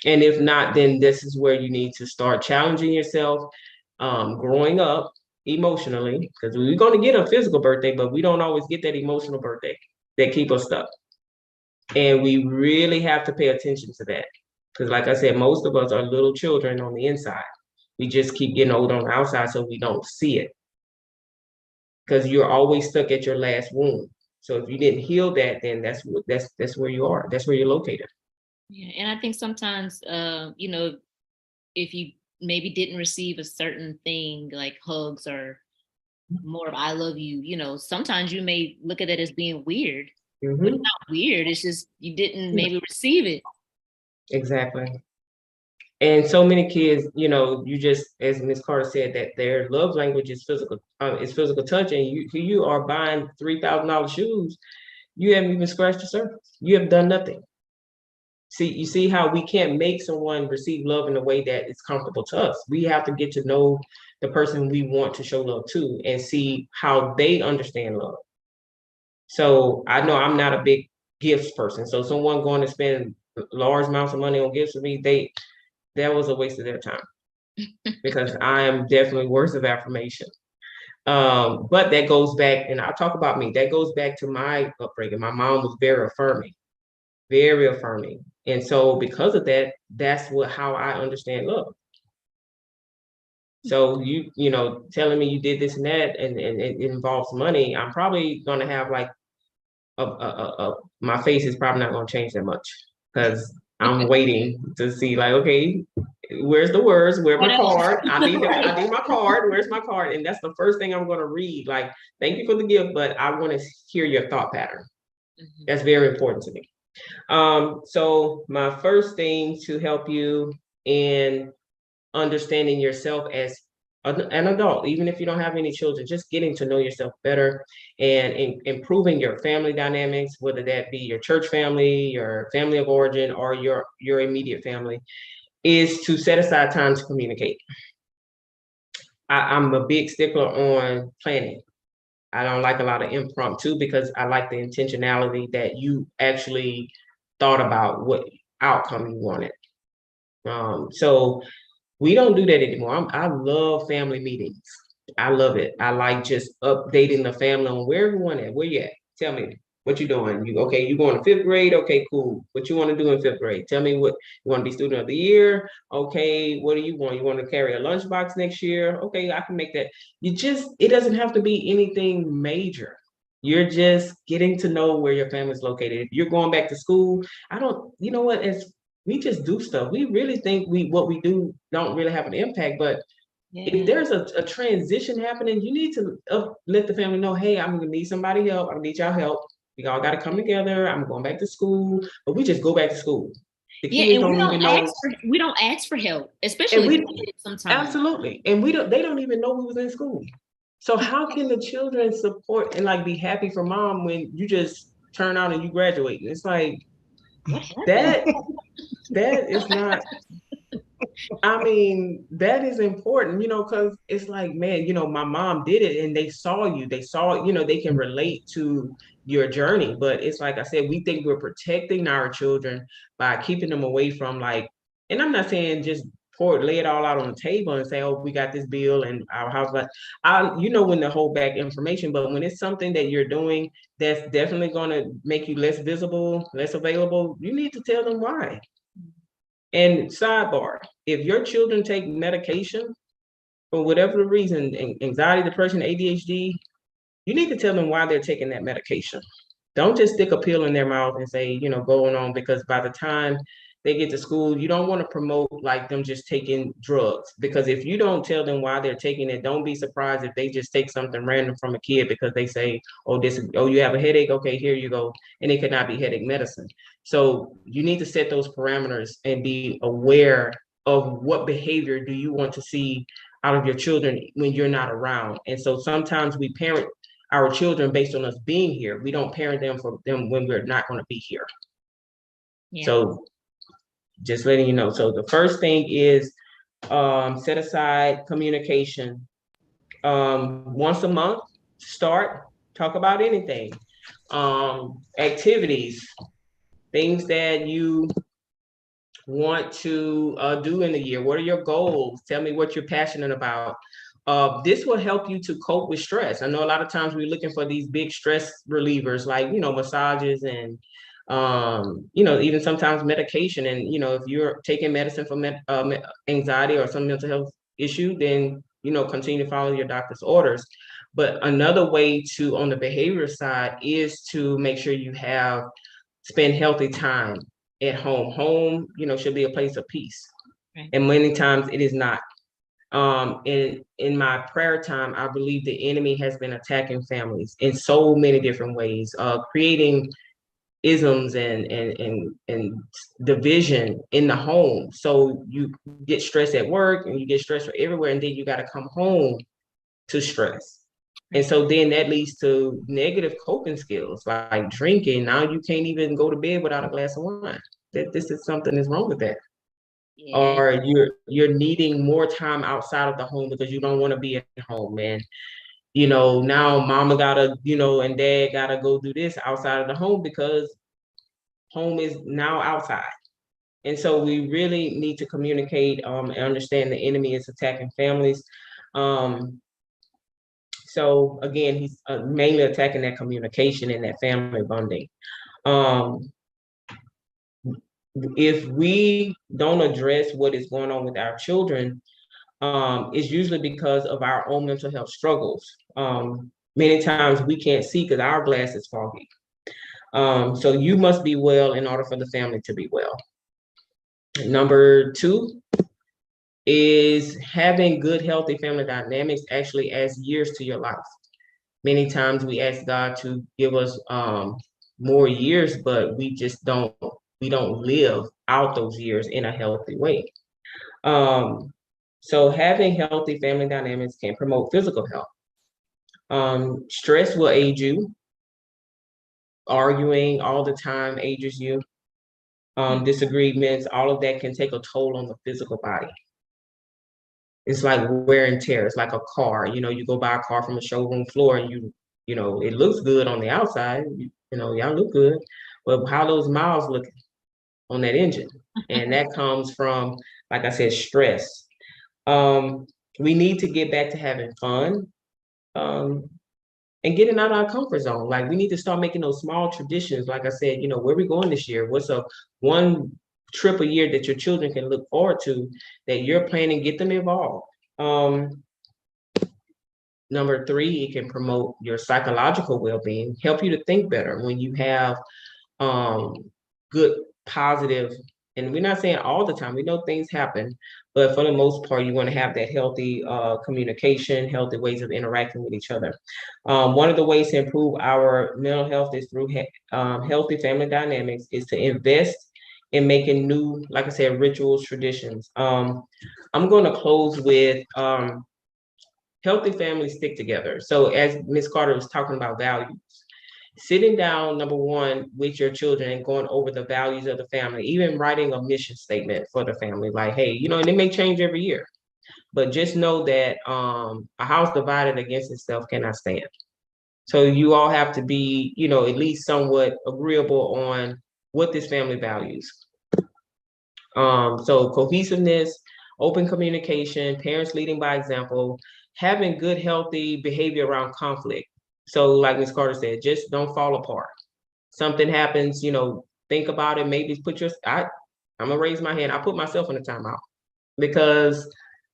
And if not, then this is where you need to start challenging yourself, growing up emotionally, because we're going to get a physical birthday, but we don't always get that emotional birthday that keep us stuck. And we really have to pay attention to that, because like I said, most of us are little children on the inside. We just keep getting older on the outside, so we don't see it, because you're always stuck at your last wound. So if you didn't heal that, then that's where you are. That's where you're located. Yeah, and I think sometimes, you know, if you maybe didn't receive a certain thing like hugs or more of I love you, you know, sometimes you may look at it as being weird. Mm-hmm. But it's not weird. It's just you didn't maybe receive it. Exactly. And so many kids, you know, you just, as Ms. Carter said, that their love language is physical touch, and you are buying $3,000 shoes. You haven't even scratched the surface. You have done nothing. You see how we can't make someone receive love in a way that is comfortable to us. We have to get to know the person we want to show love to and see how they understand love. So I know I'm not a big gifts person. So someone going to spend large amounts of money on gifts for me, that was a waste of their time, because I am definitely words of affirmation. But that goes back, and I'll talk about me. That goes back to my upbringing. My mom was very affirming. very affirming. And so because of that, that's how I understand love. So you know, telling me you did this and that, and it involves money, I'm probably gonna have like my face is probably not gonna change that much because I'm waiting to see like, okay, where's the words? Where's my card? I need my card. Where's my card? And that's the first thing I'm gonna read. Like, thank you for the gift, but I want to hear your thought pattern. Mm-hmm. That's very important to me. So my first thing to help you in understanding yourself as an adult, even if you don't have any children, just getting to know yourself better and improving your family dynamics, whether that be your church family, your family of origin, or your immediate family, is to set aside time to communicate. I'm a big stickler on planning. I don't like a lot of impromptu because I like the intentionality that you actually thought about what outcome you wanted. So we don't do that anymore. I love family meetings. I love it. I like just updating the family on where everyone at. Where you at? Tell me what you doing. You going to 5th grade? Okay, cool. What you want to do in 5th grade? Tell me what you want to be student of the year. Okay, what do you want? You want to carry a lunchbox next year? Okay, I can make that. It doesn't have to be anything major. You're just getting to know where your family's located. If you're going back to school, you know what, we just do stuff. We really think what we do don't really have an impact, but if there's a transition happening, you need to let the family know, hey, I'm gonna need somebody help. I need y'all help. We all got to come together. I'm going back to school, but we just go back to school. The kids don't even know. We don't ask for help, especially sometimes. Absolutely, and they don't even know we was in school. So how can the children support and like be happy for mom when you just turn out and you graduate? It's like that is not. I mean, that is important, you know, because it's like, man, you know, my mom did it and they saw, you know, they can relate to your journey. But it's like I said, we think we're protecting our children by keeping them away from like, and I'm not saying just lay it all out on the table and say, oh, we got this bill and our house, but you know when to hold back information. But when it's something that you're doing that's definitely going to make you less visible, less available, you need to tell them why. And sidebar, if your children take medication for whatever the reason, anxiety, depression, ADHD, you need to tell them why they're taking that medication. Don't just stick a pill in their mouth and say, you know, going on, because by the time they get to school, you don't want to promote like them just taking drugs. Because if you don't tell them why they're taking it, don't be surprised if they just take something random from a kid because they say, oh, you have a headache? Okay, here you go. And it could not be headache medicine. So you need to set those parameters and be aware of what behavior do you want to see out of your children when you're not around. And so sometimes we parent our children based on us being here. We don't parent them for them when we're not going to be here. Yeah. So just letting you know. So the first thing is set aside communication. Once a month, talk about anything. Activities, things that you want to do in the year. What are your goals? Tell me what you're passionate about. This will help you to cope with stress. I know a lot of times we're looking for these big stress relievers like, you know, massages and, you know, even sometimes medication. And, you know, if you're taking medicine for anxiety or some mental health issue, then, you know, continue to follow your doctor's orders. But another way to, on the behavior side, is to make sure you spend healthy time at home. Home, you know, should be a place of peace. Right. And many times it is not. In my prayer time, I believe the enemy has been attacking families in so many different ways, creating isms and division in the home. So you get stressed at work and you get stressed everywhere, and then you got to come home to stress. And so then that leads to negative coping skills like drinking. Now you can't even go to bed without a glass of wine. This is something is wrong with that. Yeah. Or you're needing more time outside of the home because you don't want to be at home, and you know, now mama gotta, you know, and dad gotta go do this outside of the home because home is now outside. And so we really need to communicate and understand the enemy is attacking families. So again, he's mainly attacking that communication and that family bonding. if we don't address what is going on with our children, it's usually because of our own mental health struggles. Many times we can't see because our glass is foggy. So you must be well in order for the family to be well. Number 2 is having good, healthy family dynamics actually adds years to your life. Many times we ask God to give us more years, but we just don't live out those years in a healthy way. So having healthy family dynamics can promote physical health. Stress will age you. Arguing all the time ages you. Disagreements, all of that can take a toll on the physical body. It's like wear and tear. It's like a car. You go buy a car from a showroom floor and it looks good on the outside. Y'all look good. But how those miles look on that engine? And that comes from, like I said, stress. We need to get back to having fun and getting out of our comfort zone. Like, we need to start making those small traditions. Like I said, where we going this year? What's one trip a year that your children can look forward to that you're planning? Get them involved. Number 3, it can promote your psychological well-being, help you to think better when you have good, positive, and we're not saying all the time, we know things happen, but for the most part, you want to have that healthy communication, healthy ways of interacting with each other. One of the ways to improve our mental health is through healthy family dynamics, is to invest in making new, like I said, rituals, traditions. I'm going to close with healthy families stick together. So as Ms. Carter was talking about values, sitting down, number 1, with your children and going over the values of the family, even writing a mission statement for the family, like, hey, and it may change every year, but just know that a house divided against itself cannot stand. So you all have to be, at least somewhat agreeable on what this family values. So cohesiveness, open communication, parents leading by example, having good, healthy behavior around conflict. So like Ms. Carter said, just don't fall apart. Something happens, think about it, maybe I'm gonna raise my hand. I put myself in a timeout because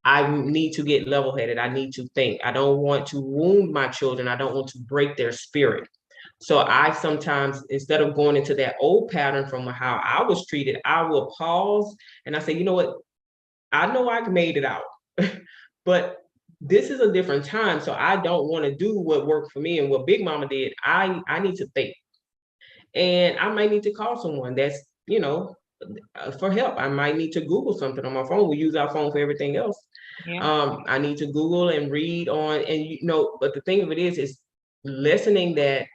I need to get level-headed. I need to think. I don't want to wound my children. I don't want to break their spirit. So I sometimes, instead of going into that old pattern from how I was treated, I will pause and I say, you know what? I know I made it out, but this is a different time. So I don't want to do what worked for me and what Big Mama did. I need to think. And I might need to call someone that's, for help. I might need to Google something on my phone. We use our phone for everything else. Yeah. I need to Google and read on, and but the thing of it is lessening that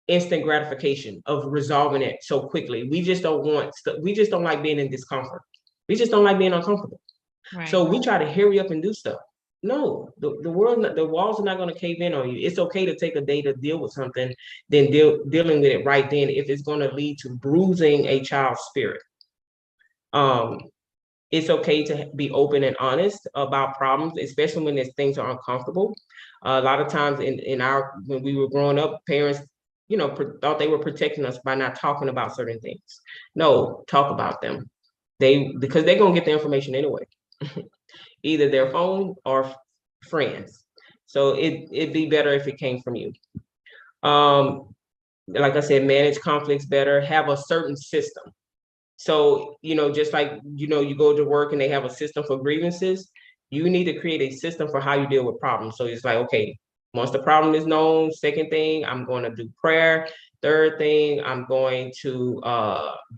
instant gratification of resolving it so quickly. We just don't like being in discomfort. We just don't like being uncomfortable. Right. So we try to hurry up and do stuff. No, the walls are not going to cave in on you. It's okay to take a day to deal with something than dealing with it right then if it's going to lead to bruising a child's spirit. It's okay to be open and honest about problems, especially when things are uncomfortable. A lot of times when we were growing up, parents, thought they were protecting us by not talking about certain things. No, talk about them. Because they're going to get the information anyway. Either their phone or friends. So it'd be better if it came from you. Like I said, manage conflicts better, have a certain system. So, just like, you go to work and they have a system for grievances, you need to create a system for how you deal with problems. So it's like, okay, once the problem is known, second thing, I'm going to do prayer. Third thing, I'm going to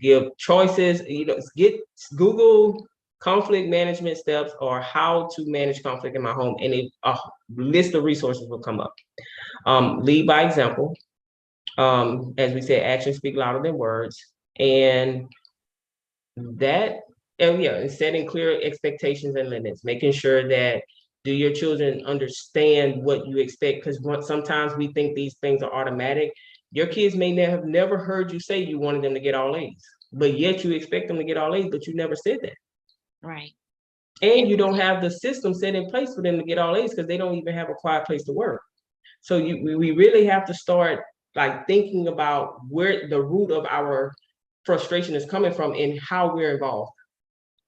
give choices, Google conflict management steps or how to manage conflict in my home, and a list of resources will come up. Lead by example. As we said, actions speak louder than words. And setting clear expectations and limits, making sure that do your children understand what you expect? Because sometimes we think these things are automatic. Your kids may have never heard you say you wanted them to get all A's, but yet you expect them to get all A's, but you never said that. Right. And you don't have the system set in place for them to get all A's because they don't even have a quiet place to work. So we really have to start like thinking about where the root of our frustration is coming from and how we're involved.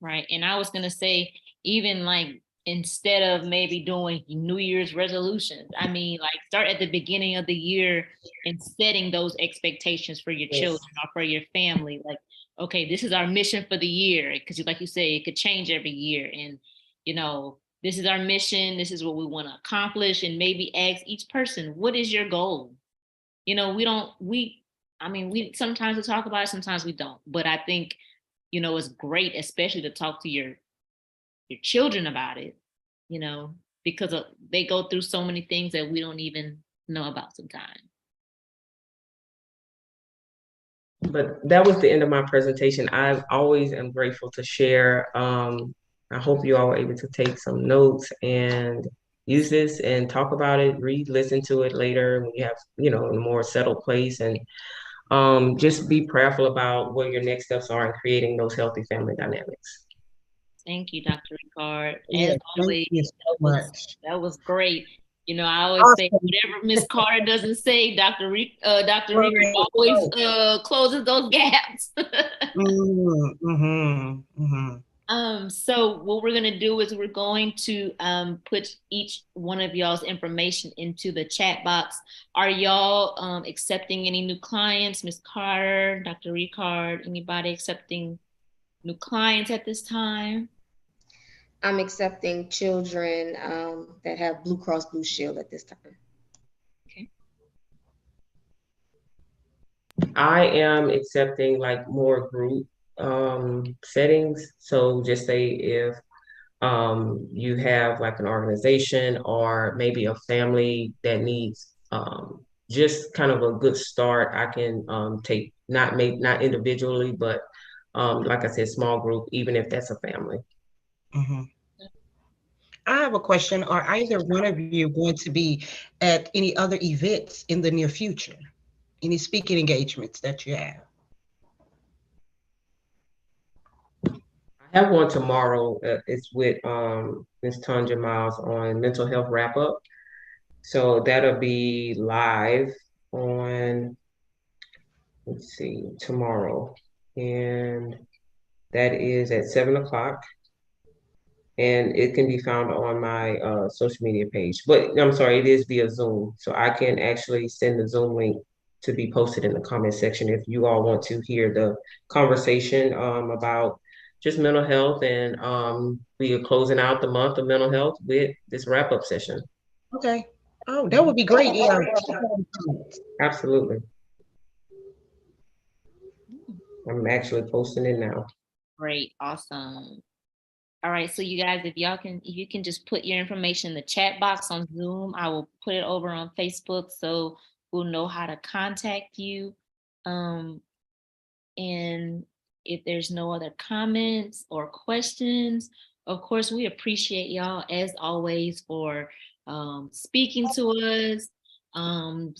Right. And I was gonna say, even like instead of maybe doing New Year's resolutions, I mean, like start at the beginning of the year and setting those expectations for your Yes. children or for your family. Like, okay, this is our mission for the year. Because like you say, it could change every year. And, you know, this is our mission. This is what we want to accomplish. And maybe ask each person, what is your goal? You know, we sometimes we talk about it, sometimes we don't. But I think, you know, it's great, especially to talk to your children about it, you know, because they go through so many things that we don't even know about sometimes. But that was the end of my presentation. I always am grateful to share. I hope you all were able to take some notes and use this and talk about it, listen to it later when you have, you know, a more settled place, and just be prayerful about what your next steps are in creating those healthy family dynamics. Thank you, Dr. Ricard. Yeah, As always, thank you so much. that was great. You know, I always say Awesome. whatever Miss Carter doesn't say, Dr. Ricard Right, always right. closes those gaps. Mhm. So what we're gonna do is we're going to put each one of y'all's information into the chat box. Are y'all accepting any new clients? Miss Carter, Dr. Ricard, anybody accepting new clients at this time? I'm accepting children that have Blue Cross Blue Shield at this time. Okay. I am accepting like more group settings. So just say if you have like an organization or maybe a family that needs just kind of a good start, I can take not individually, but like I said, small group, even if that's a family. Mhm. I have a question. Are either one of you going to be at any other events in the near future? Any speaking engagements that you have? I have one tomorrow. It's with Ms. Tanja Miles on mental health wrap up. So that'll be live on, let's see, tomorrow. And that is at 7 o'clock. And it can be found on my social media page. But I'm sorry, it is via Zoom. So I can actually send the Zoom link to be posted in the comment section if you all want to hear the conversation about just mental health. And we are closing out the month of mental health with this wrap-up session. Okay. Oh, that would be great. Yeah. Absolutely. I'm actually posting it now. Great, awesome. All right, so you guys, if you can just put your information in the chat box on Zoom, I will put it over on Facebook so we'll know how to contact you. And if there's no other comments or questions, of course, we appreciate y'all as always for speaking to us,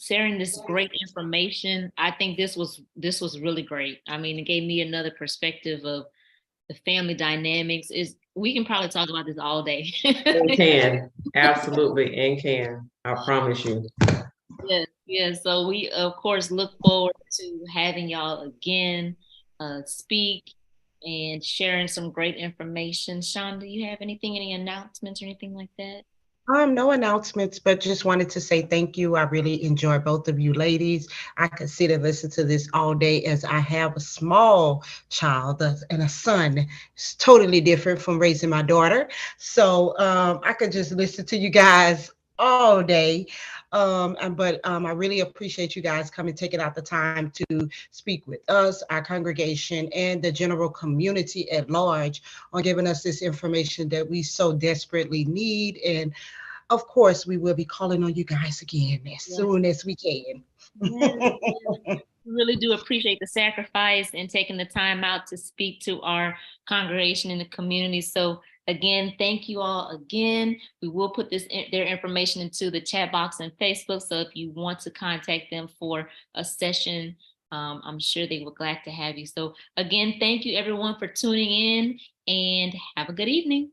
sharing this great information. I think this was really great. I mean, it gave me another perspective of the family dynamics. We can probably talk about this all day. And can, absolutely, and can, I promise you. Yes. So we of course look forward to having y'all again speak and sharing some great information. Sean, do you have anything, any announcements or anything like that? No announcements, but just wanted to say thank you. I really enjoy both of you ladies. I could sit and listen to this all day as I have a small child and a son. It's totally different from raising my daughter. So I could just listen to you guys all day. But I really appreciate you guys coming, taking out the time to speak with us, our congregation, and the general community at large on giving us this information that we so desperately need. And of course, we will be calling on you guys again as soon as we can. Yes. We really do appreciate the sacrifice and taking the time out to speak to our congregation in the community. So again, thank you all again. We will put their information into the chat box on Facebook. So if you want to contact them for a session, I'm sure they were glad to have you. So again, thank you everyone for tuning in and have a good evening.